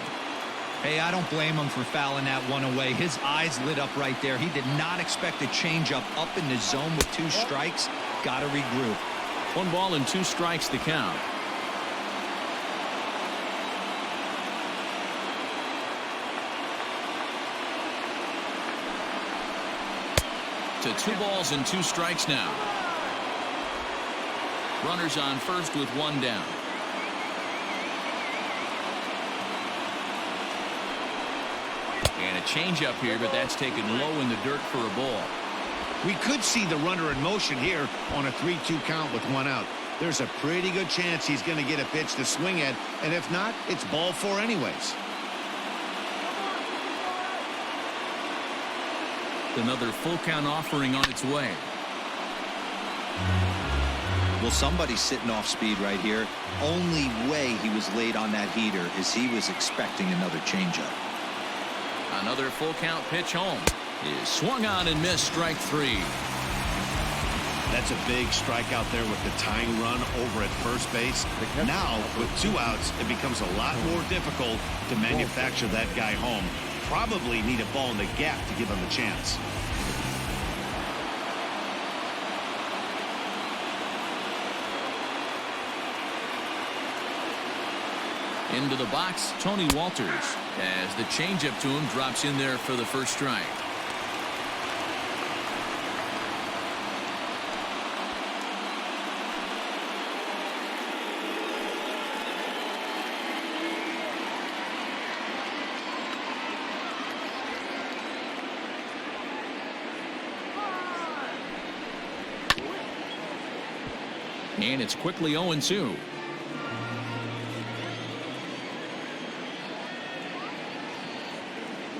Hey, I don't blame him for fouling that one away. His eyes lit up right there. He did not expect a changeup up in the zone with 2 strikes. Got to regroup.
1 ball and 2 strikes to count. To 2 balls and 2 strikes now. Runners on first with 1 down. And a changeup here, but that's taken low in the dirt for a ball.
We could see the runner in motion here on a 3-2 count with 1 out. There's a pretty good chance he's going to get a pitch to swing at, and if not, it's ball 4 anyways.
Another full count offering on its way.
Well, somebody's sitting off speed right here. Only way he was late on that heater is he was expecting another changeup.
Another full count pitch home. Is swung on and missed, strike 3.
That's a big strike out there with the tying run over at first base. Now, with 2 outs, it becomes a lot more difficult to manufacture that guy home. Probably need a ball in the gap to give him a chance.
Into the box, Tony Walters, as the changeup to him drops in there for the first strike. And it's quickly 0-2.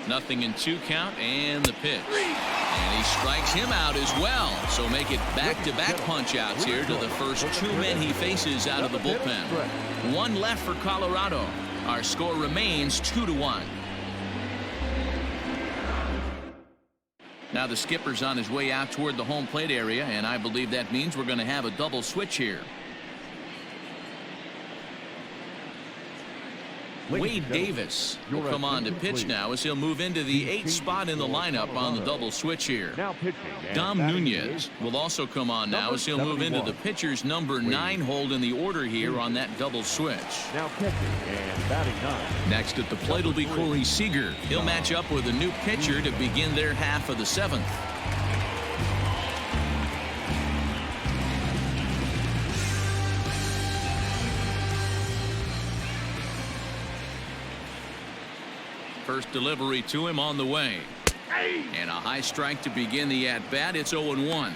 Nothing in 2 count, and the pitch. And he strikes him out as well. So make it back-to-back punch-outs here to the first 2 men he faces out of the bullpen. 1 left for Colorado. Our score remains 2-1. Now the skipper's on his way out toward the home plate area, and I believe that means we're going to have a double switch here. Wade Davis will come on to pitch now as he'll move into the 8th spot in the lineup on the double switch here. Dom Nunez will also come on now as he'll move into the pitcher's number 9 hold in the order here on that double switch.
Now pitching and batting 9.
Next at the plate will be Corey Seager. He'll match up with a new pitcher to begin their half of the 7th. First delivery to him on the way. And a high strike to begin the at-bat. It's 0-1.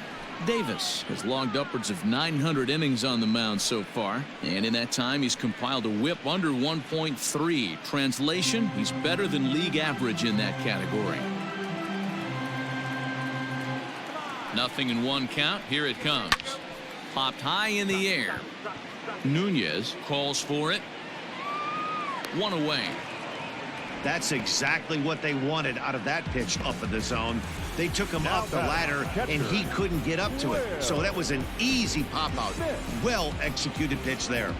Davis has logged upwards of 900 innings on the mound so far, and in that time he's compiled a whip under 1.3. Translation, he's better than league average in that category. 0-1 count. Here it comes. Popped high in the air. Nunez calls for it. 1 away.
That's exactly what they wanted out of that pitch up in the zone. They took him off the ladder, and he couldn't get up to it. So that was an easy pop-out. Well-executed pitch there.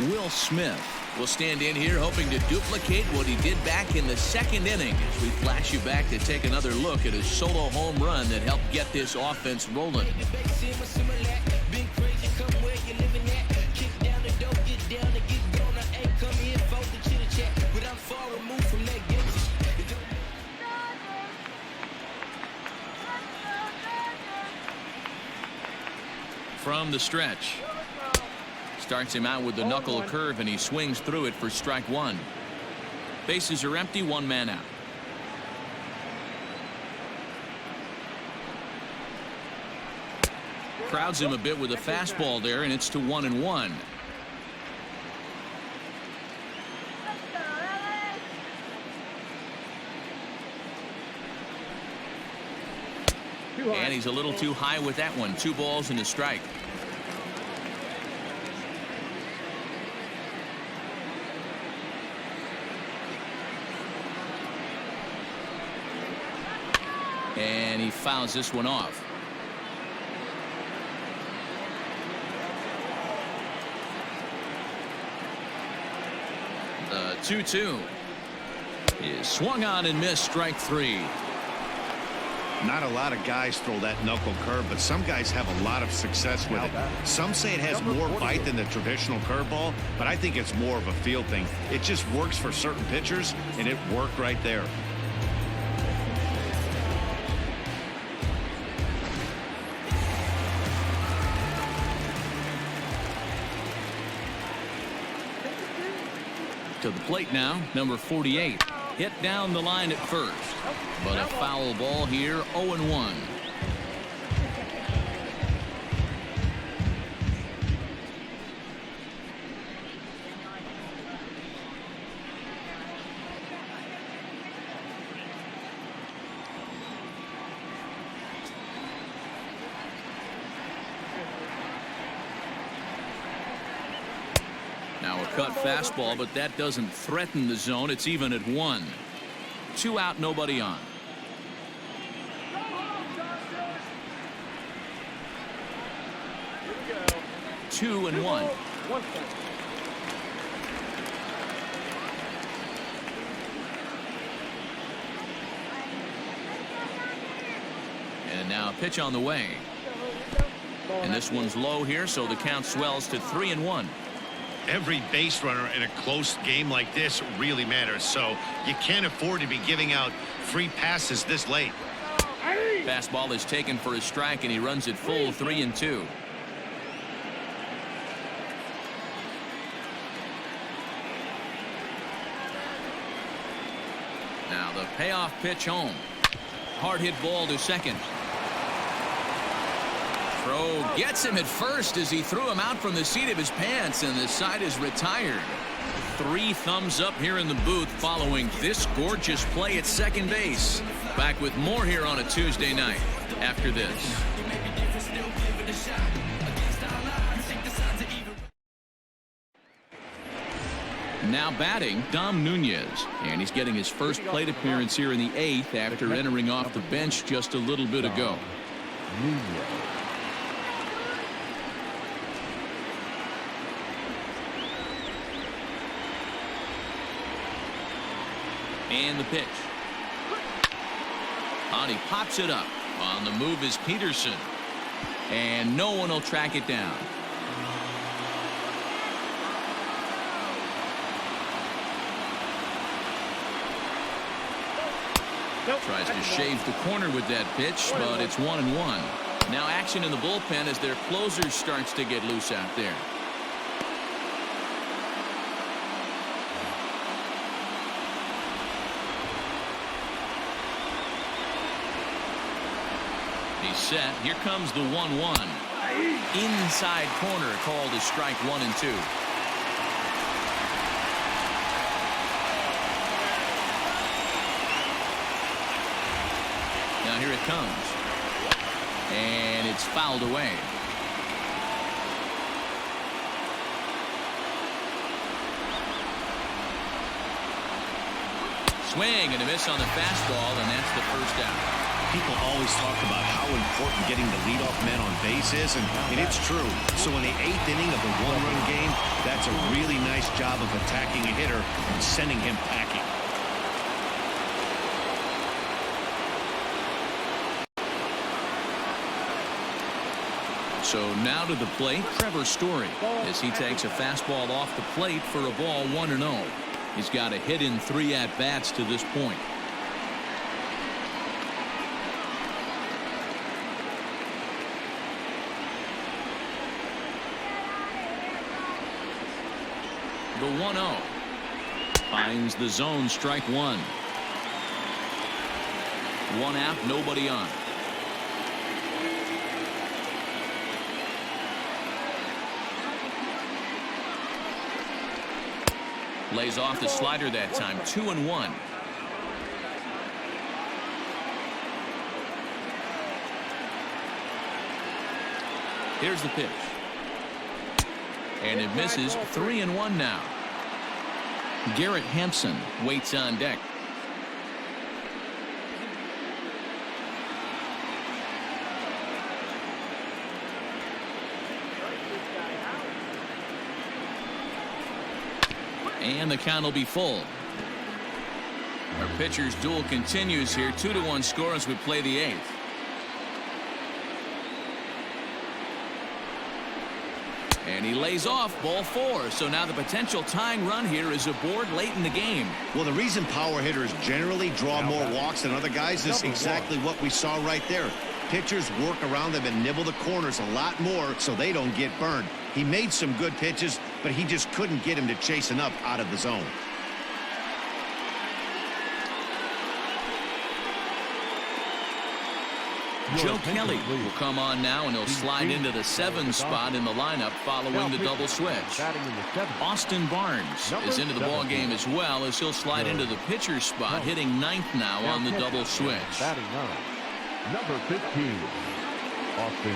Will Smith will stand in here hoping to duplicate what he did back in the second inning as we flash you back to take another look at his solo home run that helped get this offense rolling. From the stretch. Starts him out with the knuckle curve, and he swings through it for strike one. Bases are empty, one man out. Crowds him a bit with a fastball there, and it's to 1-1. And he's a little too high with that one. 2 balls and a strike. And he fouls this one off. The 2-2 is swung on and missed. Strike 3.
Not a lot of guys throw that knuckle curve, but some guys have a lot of success with it. Some say it has more bite than the traditional curveball, but I think it's more of a feel thing. It just works for certain pitchers, and it worked right there.
To the plate now, number 48. Hit down the line at first, but a foul ball here. 0-1. Now a cut fastball, but that doesn't threaten the zone. It's even at 1. 2 out, nobody on.
Here we go.
2-1.
1 point.
And now a pitch on the way. And this one's low here, so the count swells to 3-1.
Every base runner in a close game like this really matters, so you can't afford to be giving out free passes this late.
Fastball is taken for a strike, and he runs it full. 3-2. Now the payoff pitch home. Hard hit ball to second. Throw gets him at first as he threw him out from the seat of his pants, and the side is retired. 3 thumbs up here in the booth following this gorgeous play at second base. Back with more here on a Tuesday night after this. Now batting, Dom Nunez, and he's getting his first plate appearance here in the 8th after entering off the bench just a little bit ago. And the pitch. And he pops it up. On the move is Peterson. And no one will track it down. Tries to shave the corner with that pitch, but it's 1-1. Now action in the bullpen as their closer starts to get loose out there. He's set. Here comes the 1-1. Inside corner called as strike 1 and 2. Now here it comes. And it's fouled away. Swing and a miss on the fastball, and that's the first out.
People always talk about how important getting the leadoff man on base is, and it's true. So in the 8th inning of the one-run game, that's a really nice job of attacking a hitter and sending him packing.
So now to the plate, Trevor Story, as he takes a fastball off the plate for a ball 1-0. He's got a hit in 3 at-bats to this point. The 1-0 finds the zone, strike 1. 1 out, nobody on. Lays off the slider that time. 2-1. Here's the pitch. And it misses. 3-1 now. Garrett Hampson waits on deck. And the count will be full. Our pitcher's duel continues here. 2-1 score as we play the 8th. And he lays off, ball 4. So now the potential tying run here is aboard late in the game.
Well, the reason power hitters generally draw more walks than other guys is exactly what we saw right there. Pitchers work around them and nibble the corners a lot more so they don't get burned. He made some good pitches, but he just couldn't get him to chase enough out of the zone.
Joe Kelly will come on now, and he'll slide into the 7 spot in the lineup following the double switch. Austin Barnes is into the ball game as well, as he'll slide into the pitcher spot, hitting 9th now on the double switch.
Number 15, Austin.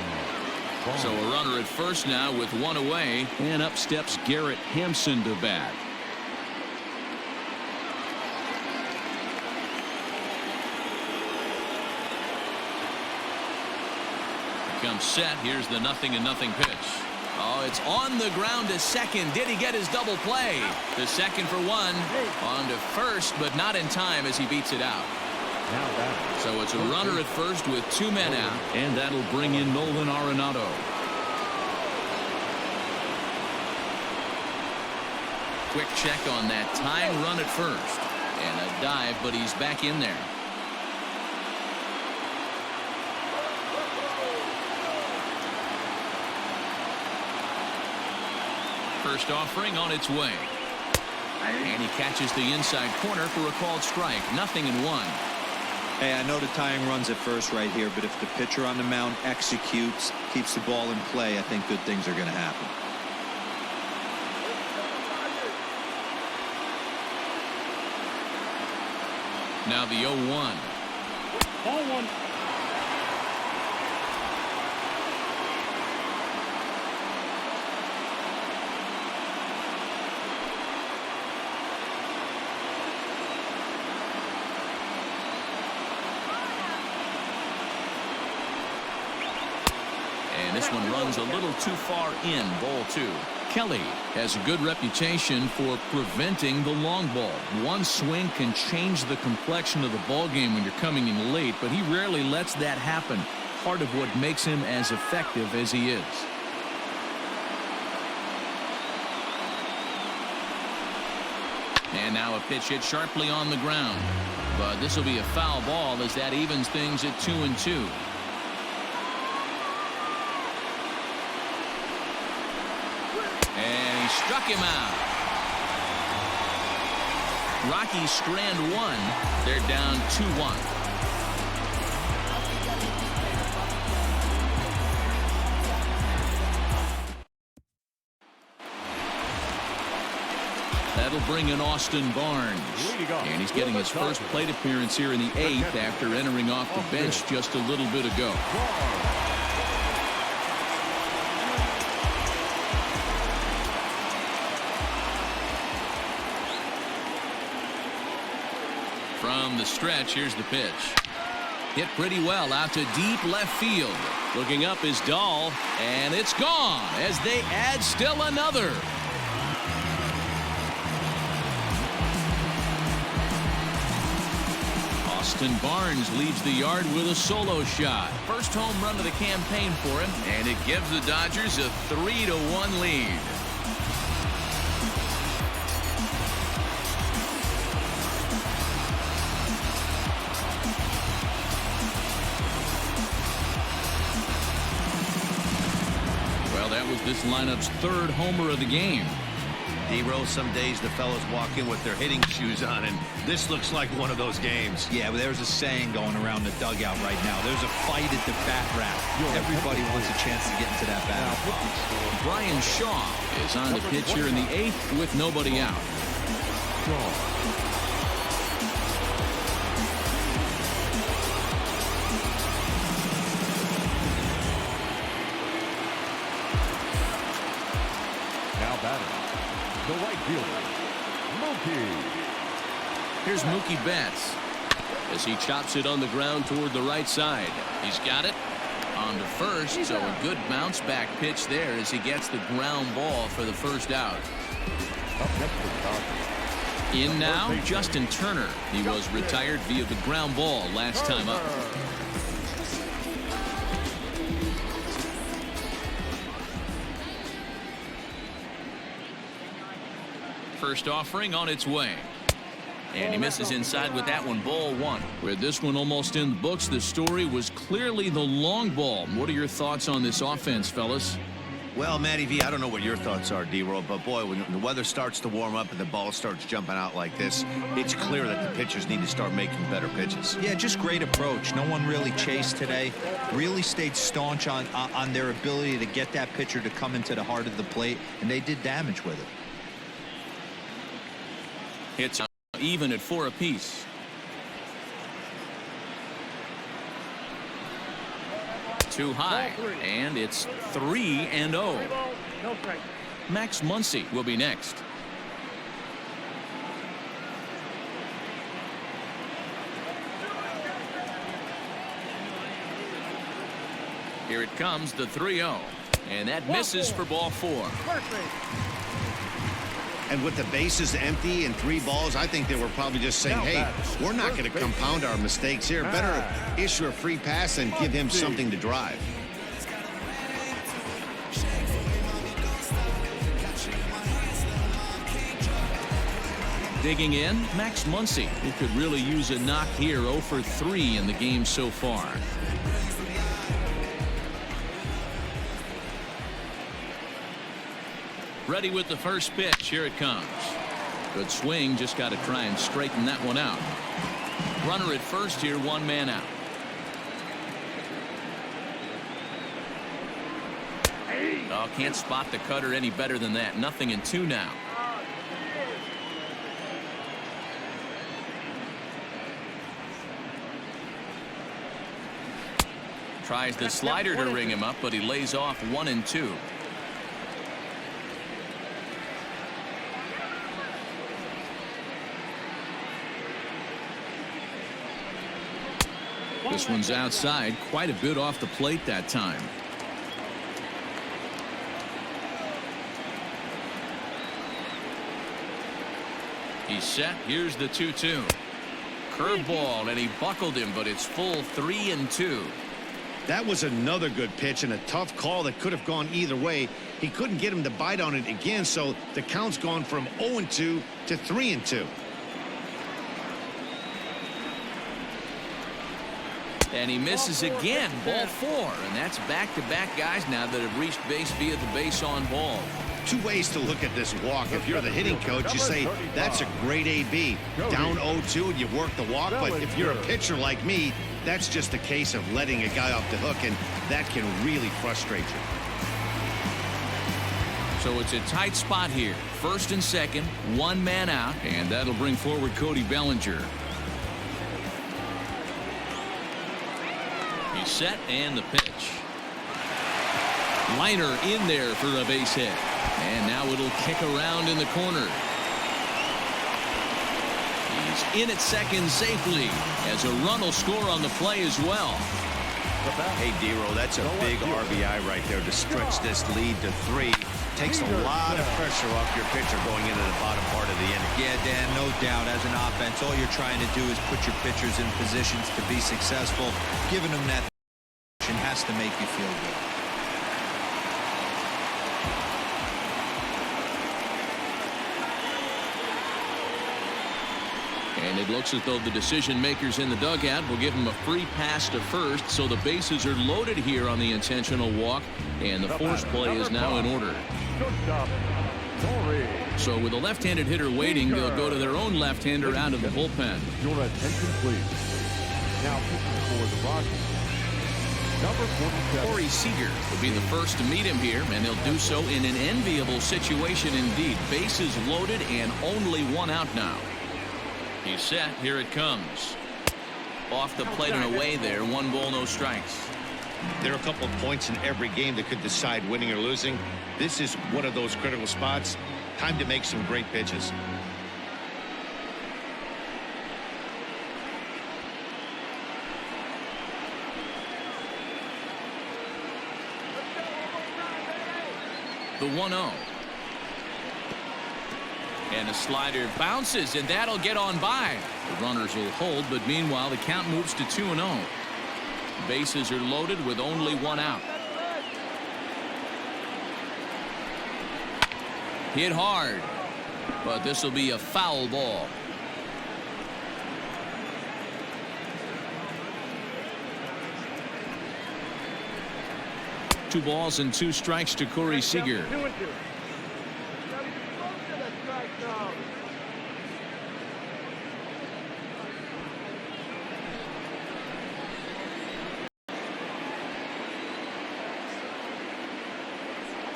So a runner at first now with 1 away, and up steps Garrett Hampson to bat. Comes set. Here's the 0-0 pitch. Oh, it's on the ground to second. Did he get his double play? The second for 1. On to first, but not in time as he beats it out. So it's a runner at first with 2 men out, and that'll bring in Nolan Arenado. Quick check on that tying run at first, and a dive, but he's back in there. First offering on its way, and he catches the inside corner for a called strike. 0-1.
Hey, I know the tying runs at first right here, but if the pitcher on the mound executes, keeps the ball in play, I think good things are going to happen.
Now the 0-1.
Ball 1.
This one runs a little too far in. Ball 2. Kelly has a good reputation for preventing the long ball. One swing can change the complexion of the ball game when you're coming in late, but he rarely lets that happen. Part of what makes him as effective as he is. And now a pitch hit sharply on the ground, but this will be a foul ball as that evens things at 2-2. And he struck him out. Rockies strand 1. They're down 2-1. bring in Austin Barnes. And he's getting his first plate appearance here in the 8th after entering off the bench just a little bit ago. From the stretch, here's the pitch. Hit pretty well out to deep left field. Looking up is Dahl, and it's gone as they add still another. Austin Barnes leaves the yard with a solo shot. First home run of the campaign for him, and it gives the Dodgers a 3-1 lead. This lineup's third homer of the game.
D-Rose, some days the fellas walk in with their hitting shoes on, and this looks like one of those games.
Yeah, but there's a saying going around the dugout right now. There's a fight at the bat rack. Everybody wants a chance to get into that bat.
Brian Shaw is on the pitch here in the 8th with nobody out.
The right fielder, Mookie.
Here's Mookie Betts as he chops it on the ground toward the right side. He's got it on to first, so a good bounce back pitch there as he gets the ground ball for the first out. In now, Justin Turner. He was retired via the ground ball last time up. First offering on its way. And he misses inside with that one, ball one. With this one almost in the books, the story was clearly the long ball. What are your thoughts on this offense, fellas?
Well, Matty V, I don't know what your thoughts are, D-Roll, but boy, when the weather starts to warm up and the ball starts jumping out like this, it's clear that the pitchers need to start making better pitches.
Yeah, just great approach. No one really chased today. Really stayed staunch on their ability to get that pitcher to come into the heart of the plate, and they did damage with it.
It's even at 4 apiece. Too high, and it's 3-0. Max Muncy will be next. Here it comes, the 3-0, and that misses for ball 4.
And with the bases empty and 3 balls, I think they were probably just saying, hey, we're not going to compound our mistakes here. Better issue a free pass and give him something to drive.
Digging in, Max Muncy, who could really use a knock here. 0 for 3 in the game so far. Ready with the first pitch. Here it comes. Good swing. Just got to try and straighten that one out. Runner at first here. 1 man out. Oh, can't spot the cutter any better than that. 0-2 now. Tries the slider to ring him up, but he lays off 1-2. This one's outside, quite a bit off the plate that time. He's set. Here's the 2-2. Curveball, and he buckled him, but it's full 3-2.
That was another good pitch and a tough call that could have gone either way. He couldn't get him to bite on it again, so the count's gone from 0-2 to 3-2.
And he misses again, ball 4, and that's back-to-back guys now that have reached base via the base on ball.
2 ways to look at this walk. If you're the hitting coach, you say that's a great AB. Down 0-2 and you work the walk, but if you're a pitcher like me, that's just a case of letting a guy off the hook, and that can really frustrate you.
So it's a tight spot here. First and second, one man out, and that'll bring forward Cody Bellinger. He's set, and the pitch. Liner in there for a base hit. And now it'll kick around in the corner. He's in at second safely as a run will score on the play as well.
Hey, D-Roll, that's a big RBI right there to stretch this lead to 3. Takes a lot of pressure off your pitcher going into the bottom part of the inning.
Yeah, Dan, no doubt. As an offense, all you're trying to do is put your pitchers in positions to be successful. Giving them that has to make you feel good.
And it looks as though the decision makers in the dugout will give him a free pass to first, so the bases are loaded here on the intentional walk, and the force play is now in order. So with a left-handed hitter waiting, they'll go to their own left-hander out of the bullpen.
Your attention, please. Now pitching for the Rockies, number 47.
Corey Seager will be the first to meet him here, and he'll do so in an enviable situation indeed. Bases loaded and only one out now. He's set. Here it comes. Off the plate and away there. 1 ball, no strikes.
There are a couple of points in every game that could decide winning or losing. This is one of those critical spots. Time to make some great pitches.
The 1-0. And a slider bounces, and that'll get on by. The runners will hold, but meanwhile the count moves to 2-0. Bases are loaded with only one out. Hit hard, but this will be a foul ball. Two balls and 2 strikes to Corey Seager.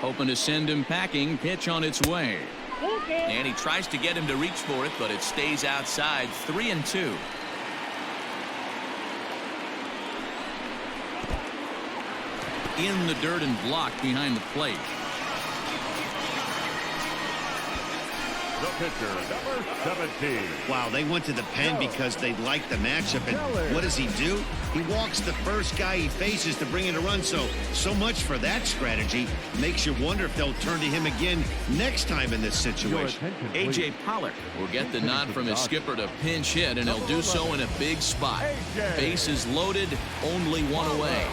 Hoping to send him packing. Pitch on its way. And he tries to get him to reach for it, but it stays outside. 3-2. In the dirt and blocked behind the plate.
The pitcher, number 17.
Wow, they went to the pen because they liked the matchup. And what does he do? He walks the first guy he faces to bring in a run. So much for that strategy. Makes you wonder if they'll turn to him again next time in this situation.
A.J. Pollock will get the nod from his skipper to pinch hit, and he'll do so in a big spot. Bases loaded, only one away.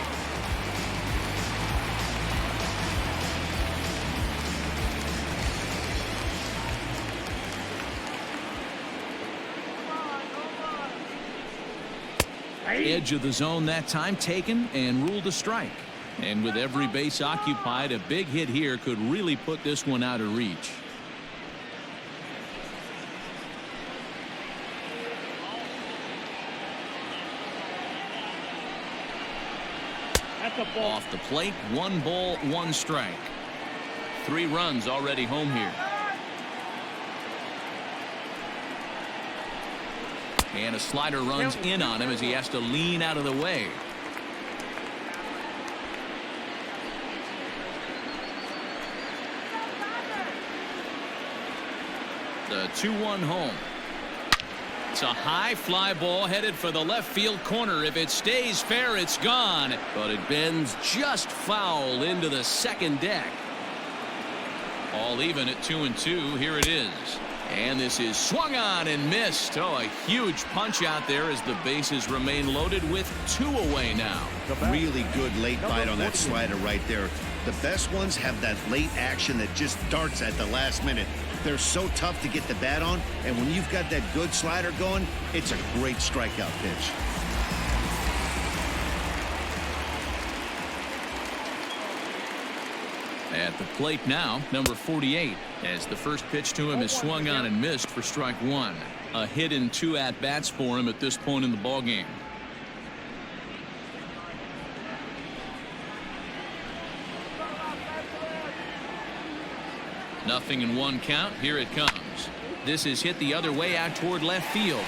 Edge of the zone that time taken and ruled a strike. And with every base occupied, a big hit here could really put this one out of reach. Off the plate, 1 ball, 1 strike. 3 runs already home here. And a slider runs in on him as he has to lean out of the way. The 2-1 home. It's a high fly ball headed for the left field corner. If it stays fair, it's gone. But it bends just foul into the second deck. All even at 2-2. Here it is. And this is swung on and missed. Oh, a huge punch out there as the bases remain loaded with 2 away now.
Really good late bite on that slider right there. The best ones have that late action that just darts at the last minute. They're so tough to get the bat on, and when you've got that good slider going, it's a great strikeout pitch.
At the plate now, number 48, as the first pitch to him is swung on and missed for strike 1. A hit in 2 at-bats for him at this point in the ballgame. 0-1 count. Here it comes. This is hit the other way out toward left field.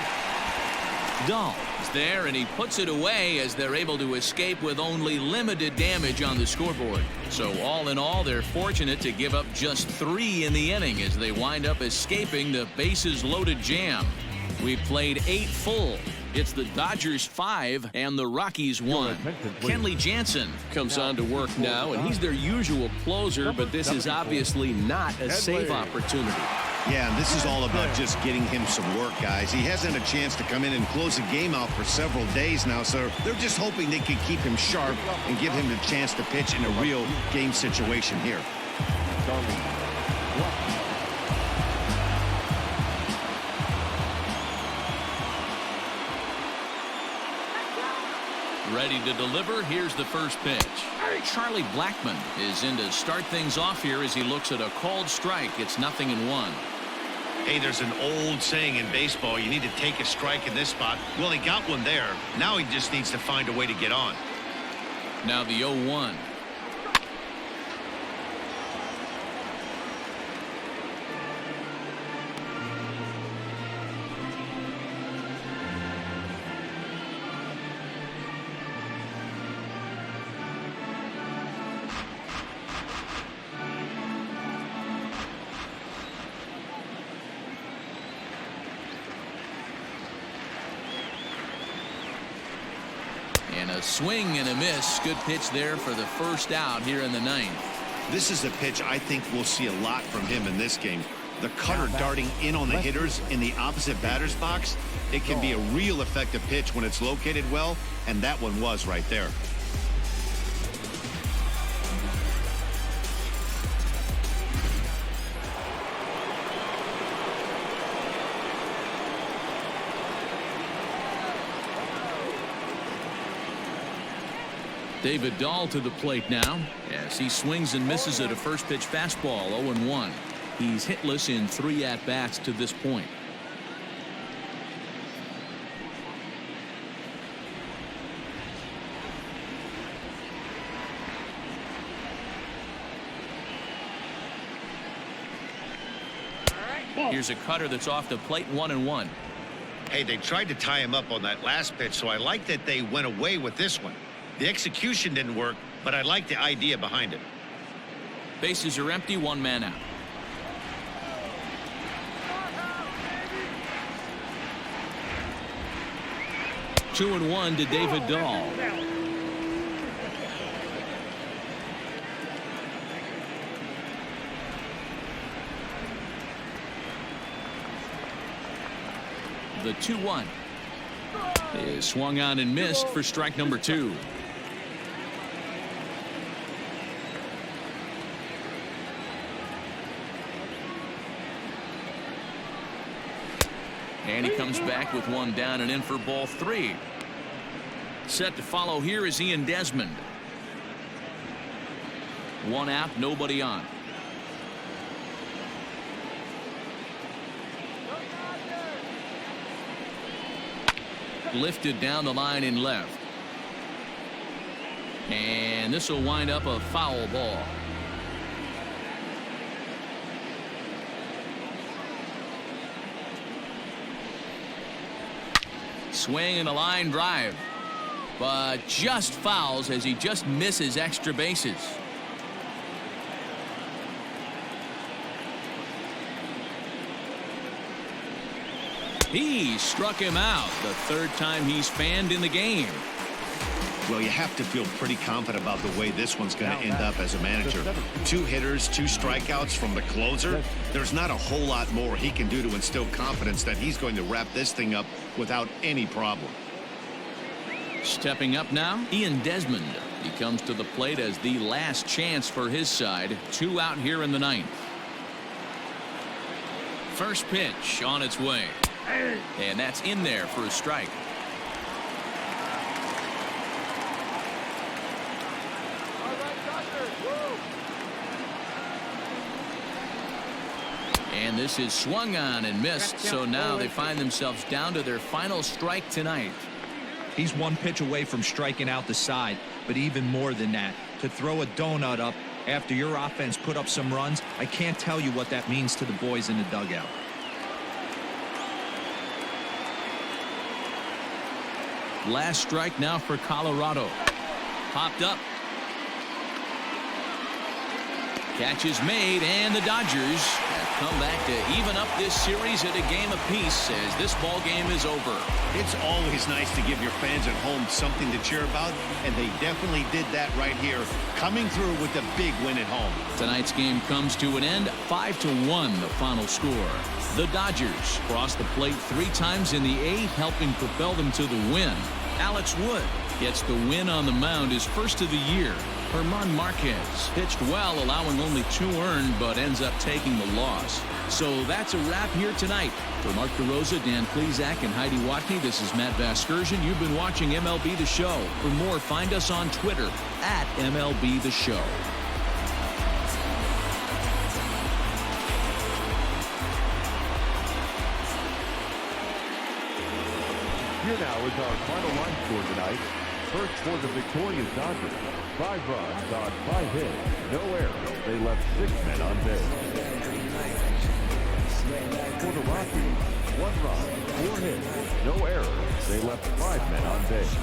Dahl is there, and he puts it away as they're able to escape with only limited damage on the scoreboard. So all in all, they're fortunate to give up just 3 in the inning as they wind up escaping the bases-loaded jam. We've played 8 full. It's the Dodgers 5 and the Rockies 1. Kenley Jansen
Comes on to work now, and he's their usual closer, but this is obviously not a safe opportunity.
Yeah, and this is all about just getting him some work, guys. He hasn't had a chance to come in and close the game out for several days now, so they're just hoping they can keep him sharp and give him the chance to pitch in a real game situation here.
ready to deliver. Here's the first pitch. Charlie Blackmon is in to start things off here as he looks at a called strike. It's 0-1.
Hey, there's an old saying in baseball, you need to take a strike in this spot. Well, he got one there. Now he just needs to find a way to get on.
Now the 0-1. And a swing and a miss. Good pitch there for the first out here in the ninth.
This is a pitch I think we'll see a lot from him in this game. The cutter darting in on the hitters in the opposite batter's box. It can be a real effective pitch when it's located well, and that one was right there.
David Dahl to the plate now as he swings and misses at a first pitch fastball. 0-1. He's hitless in 3 at-bats to this point. Here's a cutter that's off the plate. 1-1.
Hey, they tried to tie him up on that last pitch, so I like that they went away with this one. The execution didn't work, but I like the idea behind it.
Bases are empty, 1 man out. Two and 1 to David Dahl. The 2-1 is swung on and missed for strike number 2. And he comes back with 1 down and in for ball 3. Set to follow here is Ian Desmond. 1 out, nobody on. Lifted down the line in left. And this will wind up a foul ball. Swing and a line drive, but just fouls as he just misses extra bases. He struck him out, the 3rd time he's fanned in the game.
Well, you have to feel pretty confident about the way this one's going to end up as a manager. 2 hitters, 2 strikeouts from the closer. There's not a whole lot more he can do to instill confidence that he's going to wrap this thing up without any problem.
Stepping up now, Ian Desmond. He comes to the plate as the last chance for his side. 2 out here in the 9th. First pitch on its way. And that's in there for a strike. And this is swung on and missed. So now they find themselves down to their final strike tonight.
He's 1 pitch away from striking out the side, but even more than that, to throw a donut up after your offense put up some runs. I can't tell you what that means to the boys in the dugout.
Last strike now for Colorado. Popped up. Catch is made, and the Dodgers have come back to even up this series at a game apiece as this ball game is over.
It's always nice to give your fans at home something to cheer about, and they definitely did that right here, coming through with a big win at home.
Tonight's game comes to an end, 5-1 the final score. The Dodgers crossed the plate 3 times in the 8th, helping propel them to the win. Alex Wood gets the win on the mound, his first of the year. Márquez pitched well, allowing only 2 earned, but ends up taking the loss. So that's a wrap here tonight. For Mark DeRosa, Dan Plesac, and Heidi Watney, this is Matt Vasgersian. You've been watching MLB The Show. For more, find us on Twitter at MLB The Show.
Here now is our final line score tonight. First for the victorious Dodgers, 5 runs on 5 hits, no errors. They left 6 men on base. For the Rockies, 1 run, 4 hits, no errors. They left 5 men on base.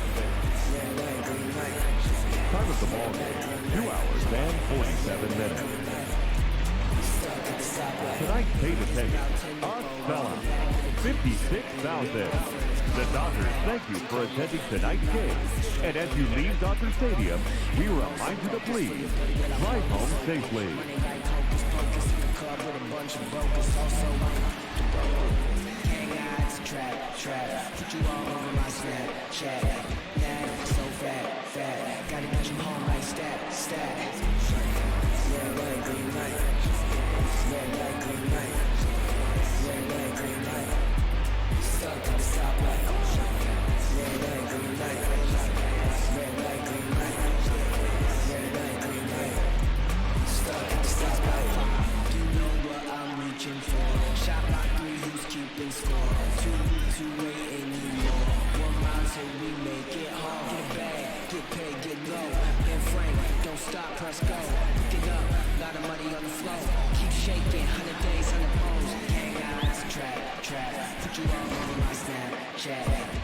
Time of the ball game, 2 hours and 47 minutes. Tonight's paid attendance, a sellout, 56,000. The Dodgers thank you for attending tonight's game. And as you leave Dodger Stadium, we remind you to please drive home safely.
Press go, get up, lot of money on the floor. Keep shaking, 100 days, 100 poles. Hang out, trap, put you all over my Snapchat.